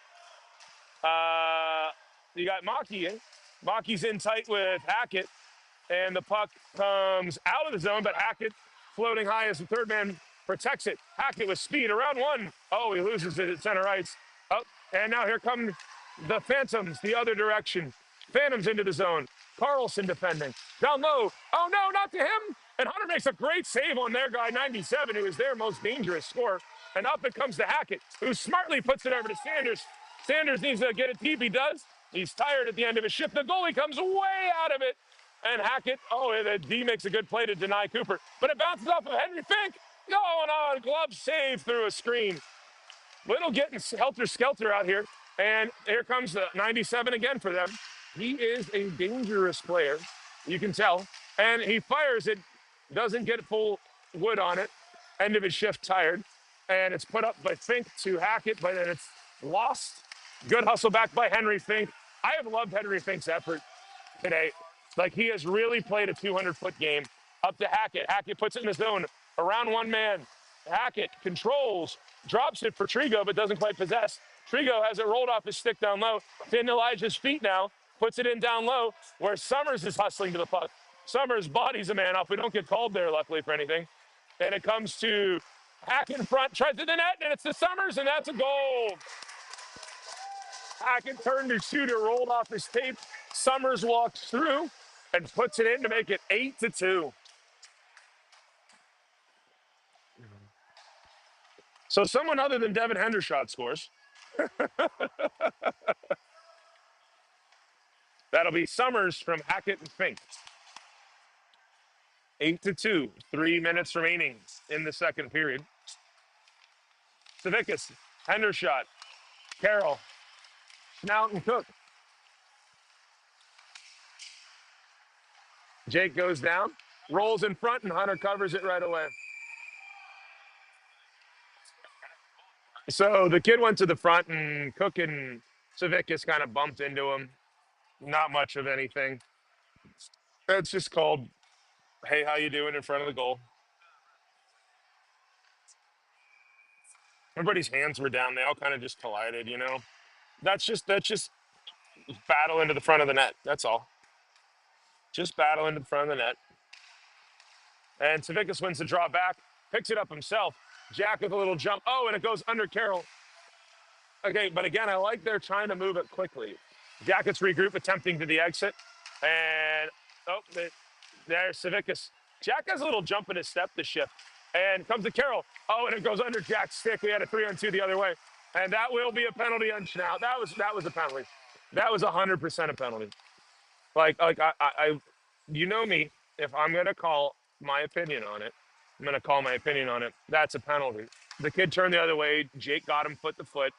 you got Maki in. Maki's in tight with Hackett, and the puck comes out of the zone, but Hackett floating high as the third man protects it. Hackett with speed around one. Oh, he loses it at center ice. Oh, and now here come the Phantoms the other direction. Phantoms into the zone. Carlson defending. Down low. Oh, no, not to him. And Hunter makes a great save on their guy, 97, who is their most dangerous scorer. And up it comes to Hackett, who smartly puts it over to Sanders. Sanders needs to get it deep. He does. He's tired at the end of his shift. The goalie comes way out of it. And Hackett, oh, the D makes a good play to deny Cooper. But it bounces off of Henry Fink. Going on. Glove save through a screen. Little getting helter-skelter out here. And here comes the 97 again for them. He is a dangerous player. You can tell. And he fires it. Doesn't get full wood on it. End of his shift tired. And it's put up by Fink to Hackett, but then it's lost. Good hustle back by Henry Fink. I have loved Henry Fink's effort today. Like, he has really played a 200-foot game. Up to Hackett. Hackett puts it in the zone. Around one man. Hackett controls. Drops it for Trigo, but doesn't quite possess. Trigo has it rolled off his stick down low. It's in Elijah's feet now. Puts it in down low, where Summers is hustling to the puck. Summers bodies a man off. We don't get called there, luckily, for anything. And it comes to Hackett in front. Tries to the net, and it's to Summers, and that's a goal. Hackett turned to shoot it, rolled off his tape. Summers walks through and puts it in to make it 8-2. So someone other than Devin Hendershot scores. That'll be Summers from Hackett and Fink. 8-2. 3 minutes remaining in the second period. Savickas, Hendershot, Carroll, Schnaut and Cook. Jake goes down, rolls in front, and Hunter covers it right away. So the kid went to the front, and Cook and Savickas kind of bumped into him. Not much of anything. It's just called, hey, how you doing in front of the goal? Everybody's hands were down. They all kind of just collided, you know? That's just battle into the front of the net. That's all. Just battle into the front of the net. And Savickas wins the draw back, picks it up himself. Jack with a little jump. Oh, and it goes under Carroll. Okay, but again, I like they're trying to move it quickly. Jackets regroup, attempting to the exit. And, oh, there's Savickas. Jack has a little jump in his step to shift. And comes to Carroll. Oh, and it goes under Jack's stick. We had a 3-on-2 the other way. And that will be a penalty on Schnaut. That was a penalty. That was 100% a penalty. Like I, you know me. If I'm gonna call my opinion on it, I'm gonna call my opinion on it. That's a penalty. The kid turned the other way. Jake got him foot to foot.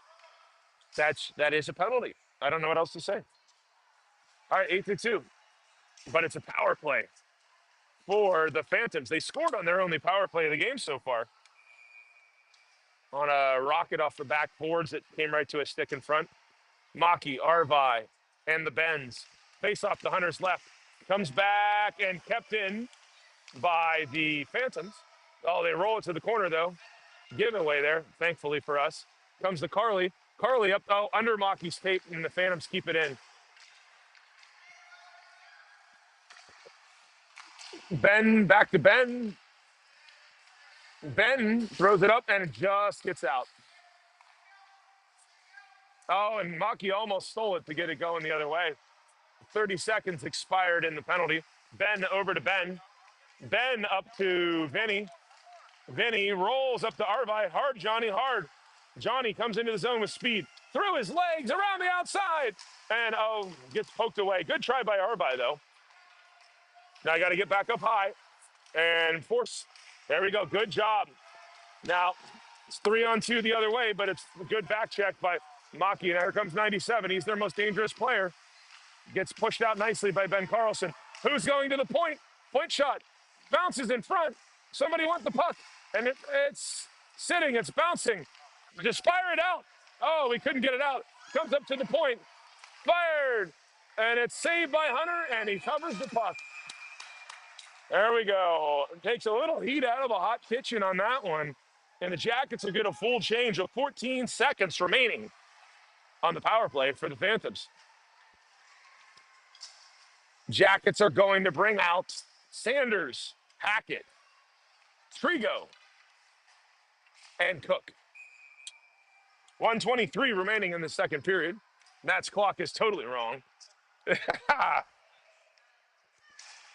That is a penalty. I don't know what else to say. All right, 8-2, but it's a power play for the Phantoms. They scored on their only power play of the game so far. On a rocket off the backboards that came right to a stick in front. Maki, Arvi, and the Bens face off the Hunters left. Comes back and kept in by the Phantoms. Oh, they roll it to the corner, though. Giveaway there, thankfully for us. Comes to Carly. Carly up, oh, under Maki's tape, and the Phantoms keep it in. Ben, back to Ben. Ben throws it up, and it just gets out. Oh, and Maki almost stole it to get it going the other way. 30 seconds expired in the penalty. Ben over to Ben. Ben up to Vinny. Vinny rolls up to Arvi. Hard, Johnny, hard. Johnny comes into the zone with speed. Through his legs, around the outside. And, oh, gets poked away. Good try by Arby, though. Now I got to get back up high and force. There we go. Good job. Now, it's 3-on-2 the other way, but it's a good back check by Maki. And here comes 97. He's their most dangerous player. Gets pushed out nicely by Ben Carlson. Who's going to the point? Point shot. Bounces in front. Somebody wants the puck. And it's sitting. It's bouncing. Just fire it out. Oh, we couldn't get it out. Comes up to the point. Fired. And it's saved by Hunter, and he covers the puck. There we go. Takes a little heat out of a hot kitchen on that one. And the Jackets will get a full change with 14 seconds remaining on the power play for the Phantoms. Jackets are going to bring out Sanders, Hackett, Trigo, and Cook. 1:23 remaining in the second period. Matt's clock is totally wrong.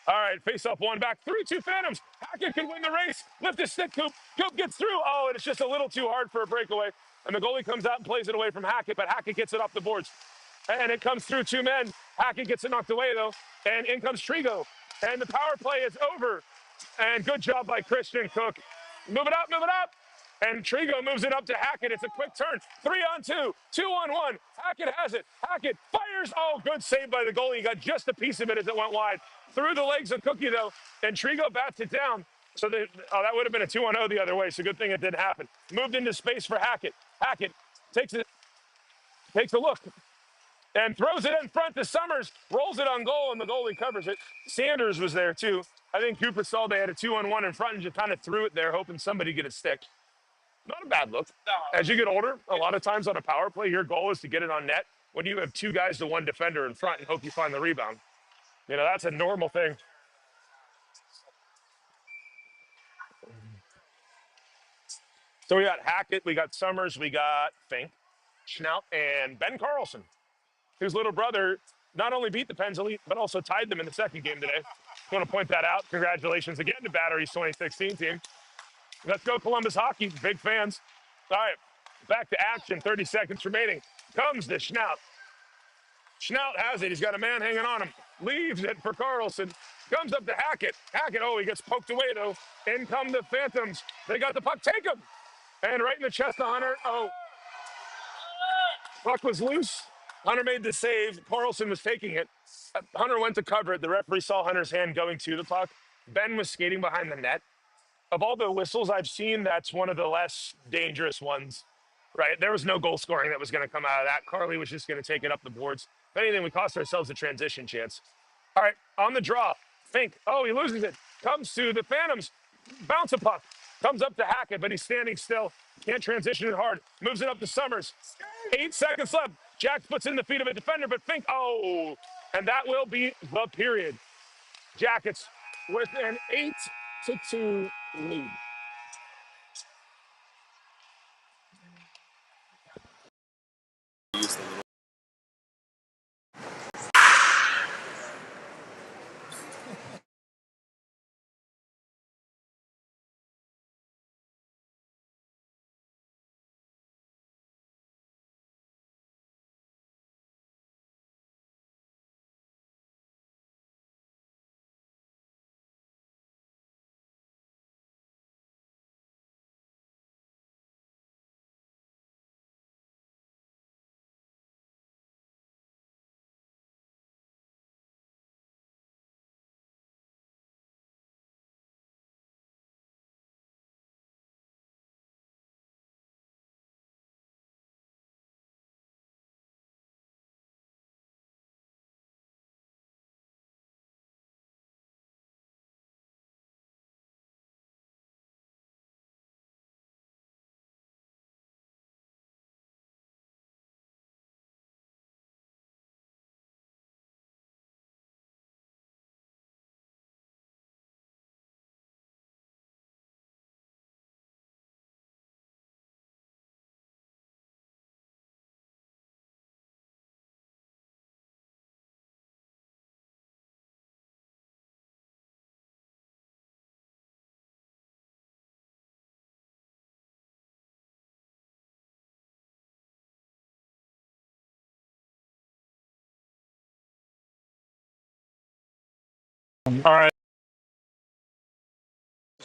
All right, face off one back. 3-2 Phantoms. Hackett can win the race. Lift his stick, Coop. Coop gets through. Oh, and it's just a little too hard for a breakaway. And the goalie comes out and plays it away from Hackett, but Hackett gets it off the boards. And it comes through two men. Hackett gets it knocked away, though. And in comes Trigo. And the power play is over. And good job by Christian Cook. Move it up, move it up. And Trigo moves it up to Hackett. It's a quick turn. 3-on-2, 2-on-1. Hackett has it. Hackett fires. Oh, good save by the goalie. He got just a piece of it as it went wide. Through the legs of Cookie, though. And Trigo bats it down. So that would have been a 2-on-0 the other way. So good thing it didn't happen. Moved into space for Hackett. Hackett takes a look and throws it in front to Summers. Rolls it on goal, and the goalie covers it. Sanders was there, too. I think Cooper saw they had a 2-on-1 in front and just kind of threw it there, hoping somebody get a stick. Not a bad look. As you get older, a lot of times on a power play, your goal is to get it on net when you have two guys to one defender in front and hope you find the rebound. You know, that's a normal thing. So we got Hackett, we got Summers, we got Fink, Schnaut, and Ben Carlson, whose little brother not only beat the Pens Elite, but also tied them in the second game today. I want to point that out. Congratulations again to Battery's 2016 team. Let's go Columbus hockey. Big fans. All right, back to action. 30 seconds remaining. Comes to Schnaut. Schnaut has it. He's got a man hanging on him. Leaves it for Carlson. Comes up to Hackett. Hackett, oh, he gets poked away, though. In come the Phantoms. They got the puck. Take him. And right in the chest of Hunter. Oh, puck was loose. Hunter made the save. Carlson was taking it. Hunter went to cover it. The referee saw Hunter's hand going to the puck. Ben was skating behind the net. Of all the whistles I've seen, that's one of the less dangerous ones, right? There was no goal scoring that was going to come out of that. Carly was just going to take it up the boards. If anything, we cost ourselves a transition chance. All right, on the draw. Fink. Oh, he loses it. Comes to the Phantoms. Bounce a puck. Comes up to Hackett, but he's standing still. Can't transition it hard. Moves it up to Summers. 8 seconds left. Jack puts in the feet of a defender, but Fink. Oh, and that will be the period. Jackets with an 8-2 lead.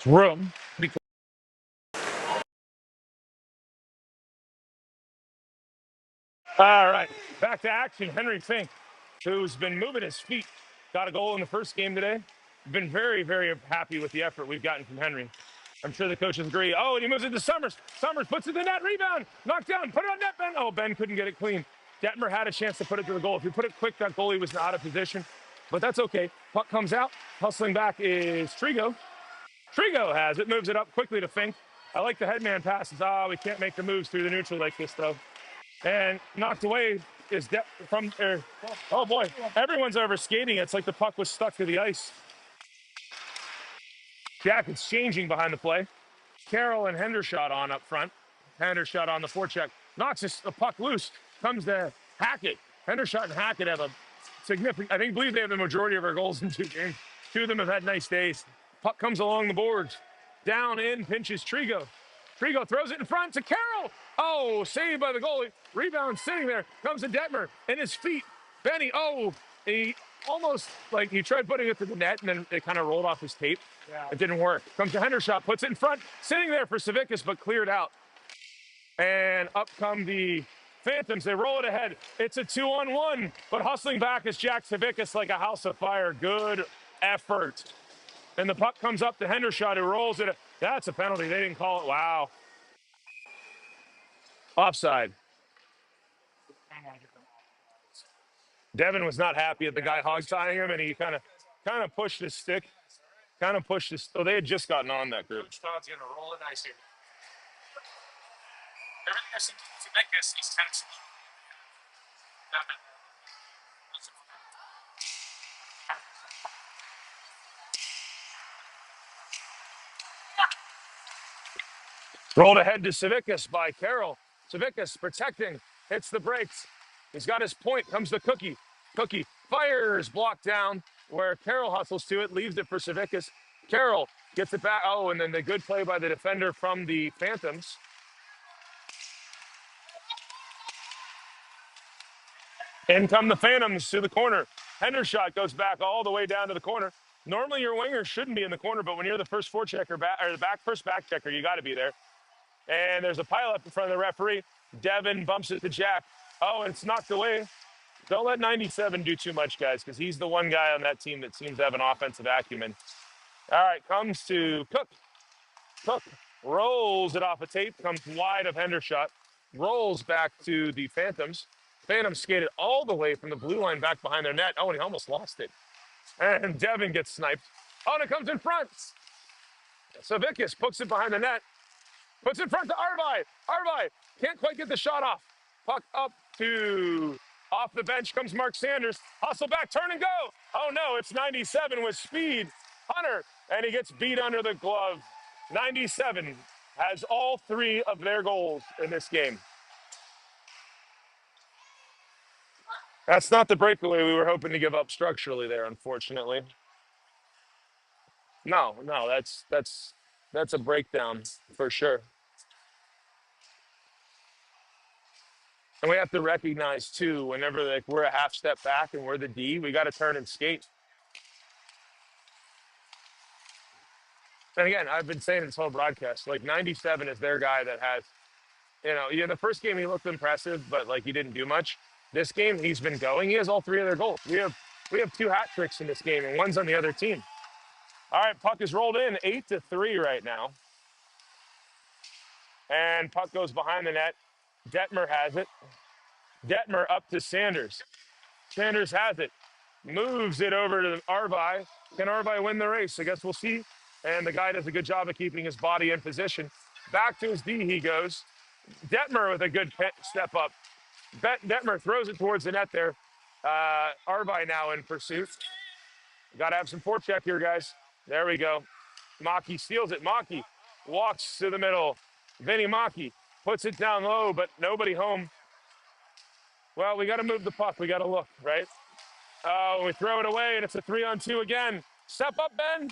room. All right, back to action. Henry Fink, who's been moving his feet, got a goal in the first game today. Been very, very happy with the effort we've gotten from Henry. I'm sure the coaches agree. Oh, and he moves it to Summers. Summers puts it in the net, rebound, knocked down, put it on net, Ben. Oh, Ben couldn't get it clean. Detmer had a chance to put it to the goal. If you put it quick, that goalie was out of position, but that's okay. Puck comes out, hustling back is Trigo. Trigo has it, moves it up quickly to Fink. I like the headman passes. We can't make the moves through the neutral like this, though. And knocked away is from there. Oh boy, everyone's over skating. It's like the puck was stuck to the ice. Jack is changing behind the play. Carroll and Hendershot on up front. Hendershot on the forecheck. Knocks the puck loose. Comes to Hackett. Hendershot and Hackett have a significant, believe they have the majority of our goals in 2 games. 2 of them have had nice days. Puck comes along the boards. Down in, pinches Trigo. Trigo throws it in front to Carroll. Oh, saved by the goalie. Rebound sitting there. Comes to Detmer. And his feet. Benny, he almost, like, he tried putting it to the net, and then it kind of rolled off his tape. Yeah. It didn't work. Comes to Hendershot, puts it in front, sitting there for Savickas, but cleared out. And up come the Phantoms. They roll it ahead. It's a 2-on-1, but hustling back is Jack Savickas like a house of fire. Good effort. And the puck comes up to Hendershot, who rolls it. That's a penalty. They didn't call it. Wow. Offside. Devin was not happy at the guy hog-tying him, and he kind of pushed his stick. Oh, they had just gotten on that group. Coach Todd's going to roll it nice here. Everything I see to make this, he's tense. Rolled ahead to Savickas by Carroll. Savickas protecting, hits the brakes. He's got his point, comes to Cookie. Cookie fires, blocked down where Carroll hustles to it, leaves it for Savickas. Carroll gets it back. Oh, and then the good play by the defender from the Phantoms. In come the Phantoms to the corner. Hendershot goes back all the way down to the corner. Normally your winger shouldn't be in the corner, but when you're the first forechecker back, or the first back checker, you got to be there. And there's a pileup in front of the referee. Devin bumps it to Jack. Oh, and it's knocked away. Don't let 97 do too much, guys, because he's the one guy on that team that seems to have an offensive acumen. All right, comes to Cook. Cook rolls it off a tape, comes wide of Hendershot, rolls back to the Phantoms. Phantoms skated all the way from the blue line back behind their net. Oh, and he almost lost it. And Devin gets sniped. Oh, and it comes in front. Savickas puts it behind the net. Puts in front to Arvi. Arvi can't quite get the shot off. Puck up to off the bench comes Mark Sanders. Hustle back, turn and go. Oh no, it's 97 with speed. Hunter, and he gets beat under the glove. 97 has all 3 of their goals in this game. That's not the breakaway we were hoping to give up structurally there, unfortunately. No, that's a breakdown for sure. And we have to recognize too, whenever we're a half step back and we're the D, we got to turn and skate. And again, I've been saying this whole broadcast, like 97 is their guy that has, the first game he looked impressive, but like he didn't do much. This game he's been going. He has all 3 of their goals. We have 2 hat tricks in this game, and one's on the other team. All right, puck is rolled in 8-3 right now, and puck goes behind the net. Detmer has it. Detmer up to Sanders. Sanders has it. Moves it over to Arvi. Can Arvi win the race? I guess we'll see. And the guy does a good job of keeping his body in position. Back to his D he goes. Detmer with a good step up. Detmer throws it towards the net there. Arvi now in pursuit. Got to have some forecheck here, guys. There we go. Maki steals it. Maki walks to the middle. Vinny Maki puts it down low, but nobody home. Well, we got to move the puck. We got to look, right? We throw it away, and it's a 3-on-2 again. Step up, Ben.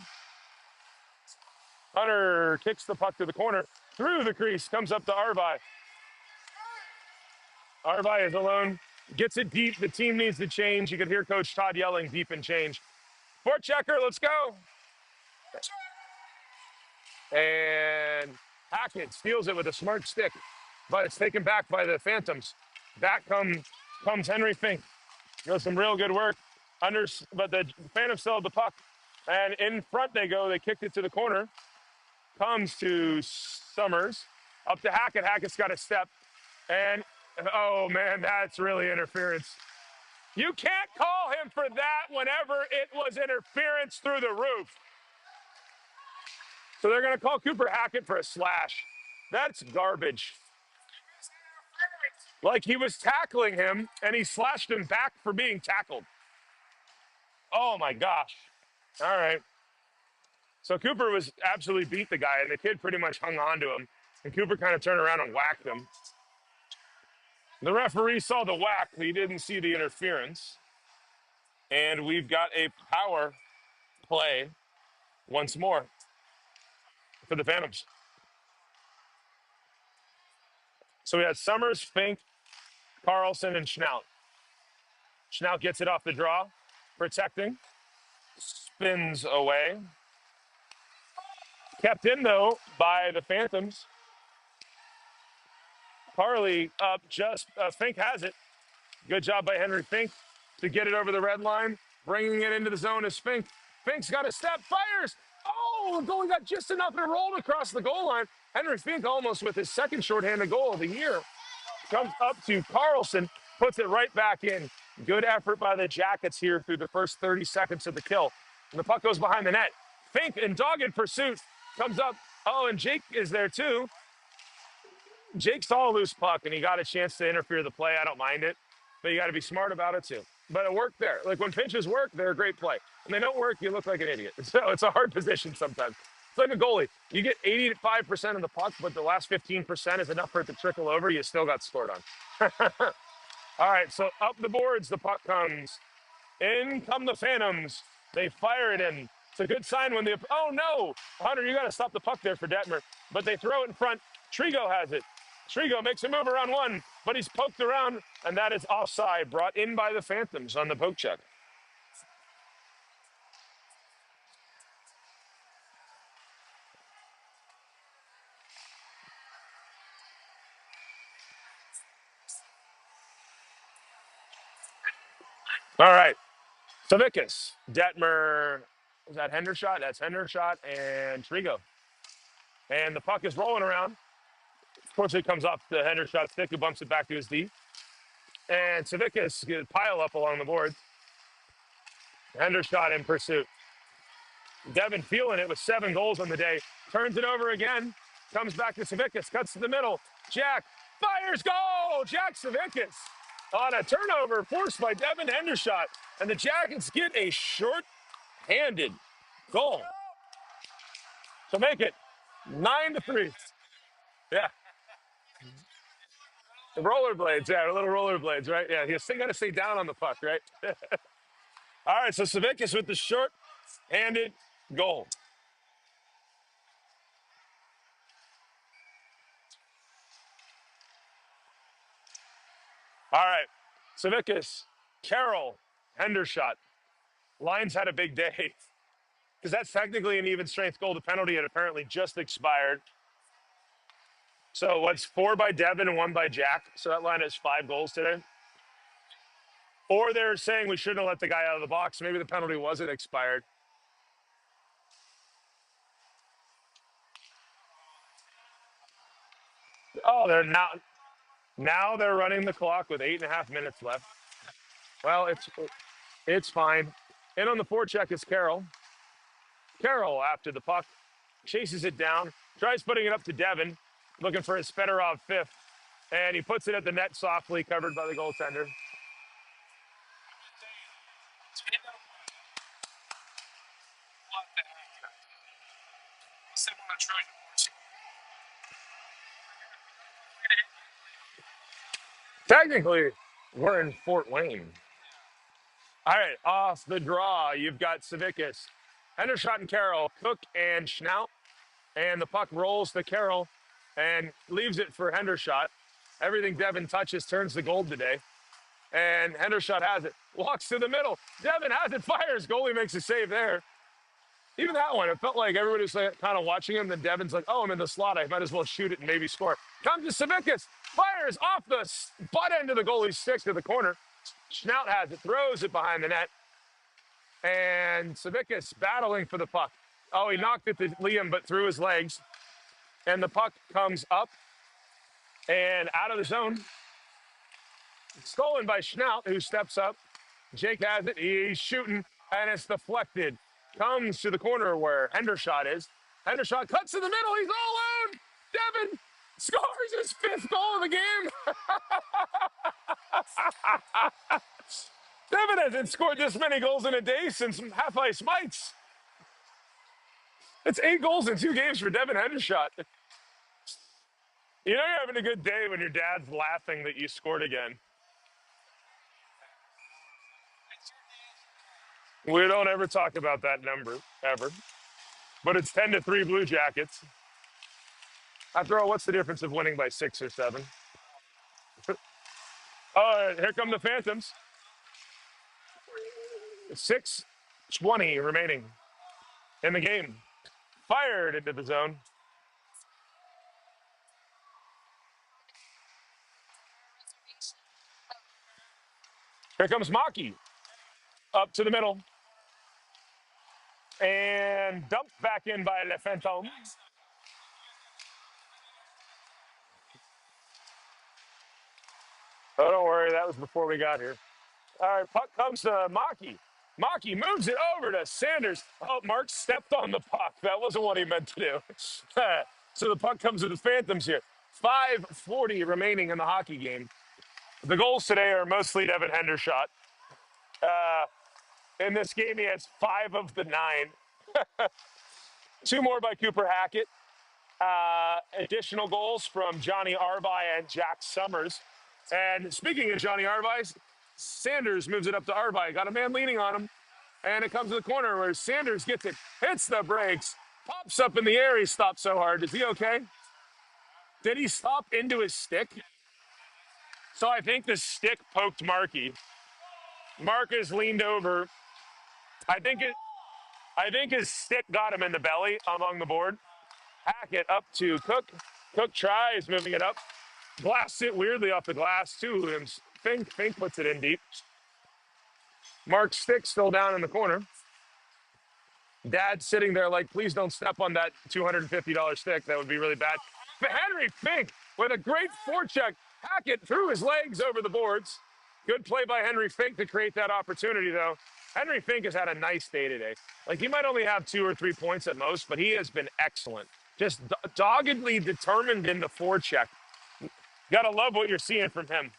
Hunter kicks the puck to the corner. Through the crease, comes up to Arvi. Arvi is alone. Gets it deep. The team needs to change. You could hear Coach Todd yelling, deep and change. Forechecker, let's go. And Hackett steals it with a smart stick, but it's taken back by the Phantoms. Back comes Henry Fink. Does some real good work. But the Phantoms still have the puck. And in front they go. They kicked it to the corner. Comes to Summers. Up to Hackett. Hackett's got a step. And, oh, man, that's really interference. You can't call him for that whenever it was interference through the roof. So they're going to call Cooper Hackett for a slash. That's garbage. Like he was tackling him and he slashed him back for being tackled. Oh my gosh. All right. So Cooper was absolutely beat the guy and the kid pretty much hung on to him. And Cooper kind of turned around and whacked him. The referee saw the whack, but he didn't see the interference. And we've got a power play once more for the Phantoms. So we had Summers, Fink, Carlson, and Schnaut. Schnaut gets it off the draw, protecting, spins away. Kept in, though, by the Phantoms. Harley up Fink has it. Good job by Henry Fink to get it over the red line. Bringing it into the zone is Fink. Fink's got a step, fires. Oh, the goalie got just enough and rolled across the goal line. Henry Fink almost with his second shorthanded goal of the year. Comes up to Carlson, puts it right back in. Good effort by the Jackets here through the first 30 seconds of the kill. And the puck goes behind the net. Fink in dogged pursuit comes up. Oh, and Jake is there too. Jake saw a loose puck and he got a chance to interfere the play. I don't mind it, but you got to be smart about it too. But it worked there. Like when pinches work, they're a great play. When they don't work, you look like an idiot. So it's a hard position sometimes. It's like a goalie. You get 85% of the puck, but the last 15% is enough for it to trickle over. You still got scored on. All right, so up the boards, the puck comes. In come the Phantoms. They fire it in. It's a good sign when the, oh no, Hunter, you got to stop the puck there for Detmer. But they throw it in front. Trigo has it. Trigo makes a move around one, but he's poked around, and that is offside, brought in by the Phantoms on the poke check. All right, Savickas, Detmer, is that Hendershot? That's Hendershot and Trigo. And the puck is rolling around. Of course, it comes off the Hendershot stick, who bumps it back to his D. And Savickas gets pile up along the board. Hendershot in pursuit. Devin feeling it with 7 goals on the day. Turns it over again. Comes back to Savickas. Cuts to the middle. Jack fires. Goal! Jack Savickas on a turnover forced by Devin Hendershot. And the Jackets get a short-handed goal to make it 9-3. Yeah. The rollerblades, yeah, the little rollerblades, right? Yeah, you still got to stay down on the puck, right? All right, so Savickas with the short-handed goal. All right, Savickas, Carroll, Hendershot. Lions had a big day because that's technically an even strength goal. The penalty had apparently just expired. So what's 4 by Devin and 1 by Jack? So that line has 5 goals today. Or they're saying we shouldn't have let the guy out of the box. Maybe the penalty wasn't expired. Oh, they're now they're running the clock with 8.5 minutes left. Well, it's fine. And on the forecheck is Carroll. Carroll after the puck, chases it down, tries putting it up to Devin, looking for his Fedorov 5th, and he puts it at the net softly, covered by the goaltender. Technically, we're in Fort Wayne. All right, off the draw, you've got Savickas, Hendershot and Carroll, Cook and Schnaut, and the puck rolls to Carroll and leaves it for Hendershot. Everything Devin touches turns to gold today. And Hendershot has it, walks to the middle. Devin has it, fires. Goalie makes a save there. Even that one, it felt like everybody was like, kind of watching him. Then Devin's like, oh, I'm in the slot. I might as well shoot it and maybe score. Comes to Savickas, fires off the butt end of the goalie's stick to the corner. Schnaut has it, throws it behind the net. And Savickas battling for the puck. Oh, he knocked it to Liam, but through his legs. And the puck comes up and out of the zone. Stolen by Schnaut, who steps up. Jake has it. He's shooting, and it's deflected. Comes to the corner where Hendershot is. Hendershot cuts to the middle. He's all alone. Devin scores his 5th goal of the game. Devin hasn't scored this many goals in a day since half-ice mites. It's 8 goals in 2 games for Devin Hendershot. You know you're having a good day when your dad's laughing that you scored again. We don't ever talk about that number, ever. But it's 10-3 Blue Jackets. After all, what's the difference of winning by 6 or 7? Oh, here come the Phantoms. 6:20 remaining in the game. Fired into the zone. Here comes Maki. Up to the middle. And dumped back in by Le Fantôme. Oh, don't worry. That was before we got here. All right, puck comes to Maki. Maki moves it over to Sanders. Oh, Mark stepped on the puck. That wasn't what he meant to do. So the puck comes to the Phantoms here. 5:40 remaining in the hockey game. The goals today are mostly Devin Hendershot. In this game, he has 5 of the 9. 2 more by Cooper Hackett. Additional goals from Johnny Arvai and Jack Summers. And speaking of Johnny Arvai, Sanders moves it up to Arvai. Got a man leaning on him. And it comes to the corner where Sanders gets it, hits the brakes, pops up in the air. He stopped so hard. Is he okay? Did he stop into his stick? So I think the stick poked Markey. Marcus leaned over. I think his stick got him in the belly along the board. Hackett up to Cook. Cook tries moving it up. Blasts it weirdly off the glass too. And Fink puts it in deep. Mark's stick still down in the corner. Dad sitting there like, please don't step on that $250 stick. That would be really bad. But Henry Fink with a great forecheck. Hackett threw his legs over the boards. Good play by Henry Fink to create that opportunity, though. Henry Fink has had a nice day today. Like, he might only have 2 or 3 points at most, but he has been excellent. Just doggedly determined in the forecheck. Gotta love what you're seeing from him.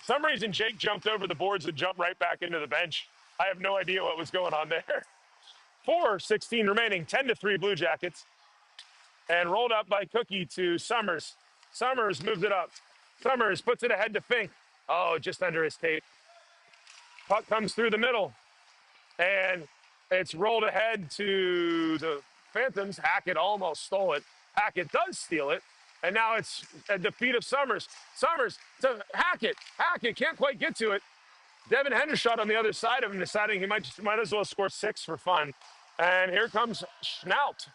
For some reason, Jake jumped over the boards and jumped right back into the bench. I have no idea what was going on there. 4:16 remaining, 10-3 Blue Jackets. And rolled up by Cookie to Summers. Summers moves it up. Summers puts it ahead to Fink. Oh, just under his tape. Puck comes through the middle. And it's rolled ahead to the Phantoms. Hackett almost stole it. Hackett does steal it. And now it's a defeat of Summers. Summers to Hackett. Hackett can't quite get to it. Devin Hendershot on the other side of him, deciding he might as well score 6 for fun. And here comes Schnaut.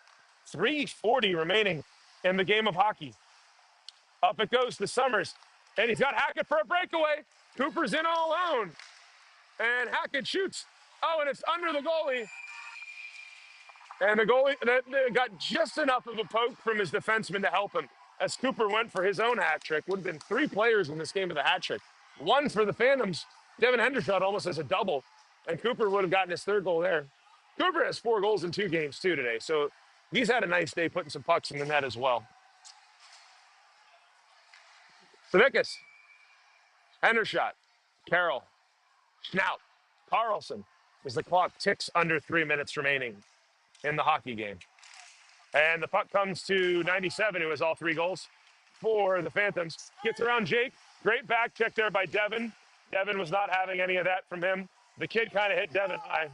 3:40 remaining in the game of hockey. Up it goes to Summers. And he's got Hackett for a breakaway. Cooper's in all alone. And Hackett shoots. Oh, and it's under the goalie. And the goalie got just enough of a poke from his defenseman to help him. As Cooper went for his own hat trick. Would have been 3 players in this game with a hat trick. 1 for the Phantoms. Devin Hendershot almost has a double. And Cooper would have gotten his 3rd goal there. Cooper has 4 goals in 2 games too today. So he's had a nice day putting some pucks in the net as well. Savickas. Hendershot. Carroll. Schnaut. Carlson. As the clock ticks under 3 minutes remaining in the hockey game. And the puck comes to 97, who has all 3 goals for the Phantoms. Gets around Jake. Great back check there by Devin. Devin was not having any of that from him. The kid kind of hit Devin high.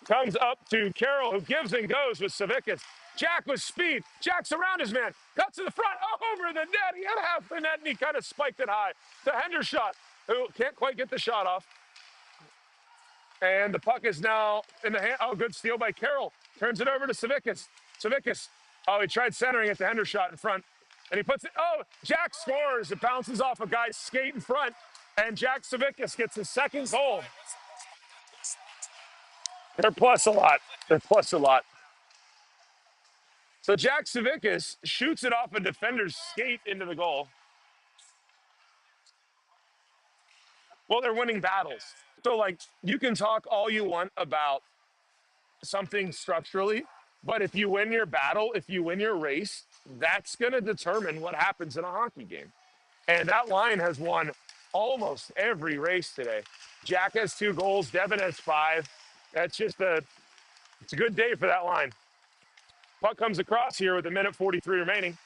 Comes up to Carroll, who gives and goes with Savickas. Jack with speed. Jack's around his man. Cuts to the front. Over the net. He had half the net, and he kind of spiked it high to Hendershot, who can't quite get the shot off. And the puck is now in the hand. Oh, good steal by Carroll. Turns it over to Savickas. Savickas. Oh, he tried centering it to Hendershot in front. And he puts it. Oh, Jack scores. It bounces off a guy's skate in front. And Jack Savickas gets his second goal. They're plus a lot. They're plus a lot. So Jack Savickas shoots it off a defender's skate into the goal. Well, they're winning battles. So, like, you can talk all you want about something structurally, but if you win your battle, if you win your race, that's going to determine what happens in a hockey game. And that line has won almost every race today. Jack has 2 goals, Devin has 5. That's just it's a good day for that line. Puck comes across here with 1:43 remaining.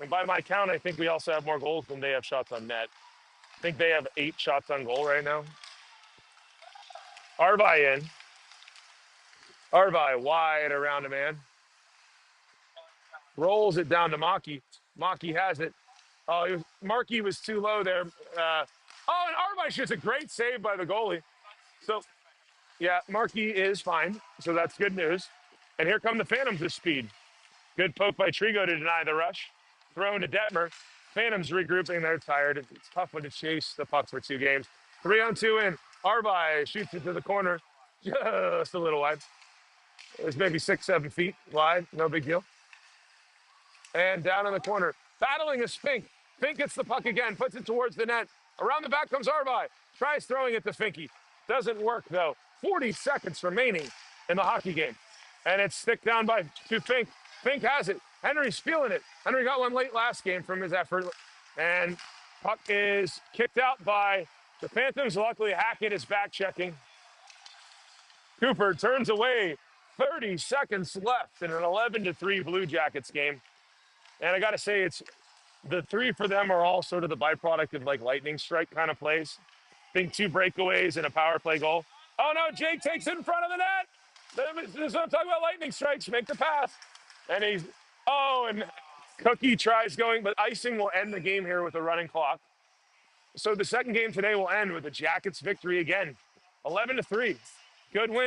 And by my count, I think we also have more goals than they have shots on net. I think they have 8 shots on goal right now. Arvi in. Arvi wide around a man. Rolls it down to Maki. Maki has it. Oh, Markey was too low there. And Arvi shoots a great save by the goalie. So, yeah, Markey is fine. So that's good news. And here come the Phantoms with speed. Good poke by Trigo to deny the rush. Thrown to Detmer. Phantoms regrouping. They're tired. It's tough when to chase the puck for 2 games. 3-on-2 in. Arvi shoots it to the corner. Just a little wide. It was maybe 6-7 feet wide. No big deal. And down in the corner. Battling is Fink. Fink gets the puck again. Puts it towards the net. Around the back comes Arvi. Tries throwing it to Finky. Doesn't work, though. 40 seconds remaining in the hockey game. And it's stick down to Fink. Fink has it. Henry's feeling it. Henry got one late last game from his effort. And puck is kicked out by the Phantoms. Luckily, Hackett is back checking. Cooper turns away. 30 seconds left in an 11-3 Blue Jackets game. And I got to say, it's the 3 for them are all sort of the byproduct of like lightning strike kind of plays. I think 2 breakaways and a power play goal. Oh no, Jake takes it in front of the net. This is what I'm talking about, lightning strikes, make the pass. And and Cookie tries going, but icing will end the game here with a running clock. So the second game today will end with the Jackets victory again. 11-3. Good win.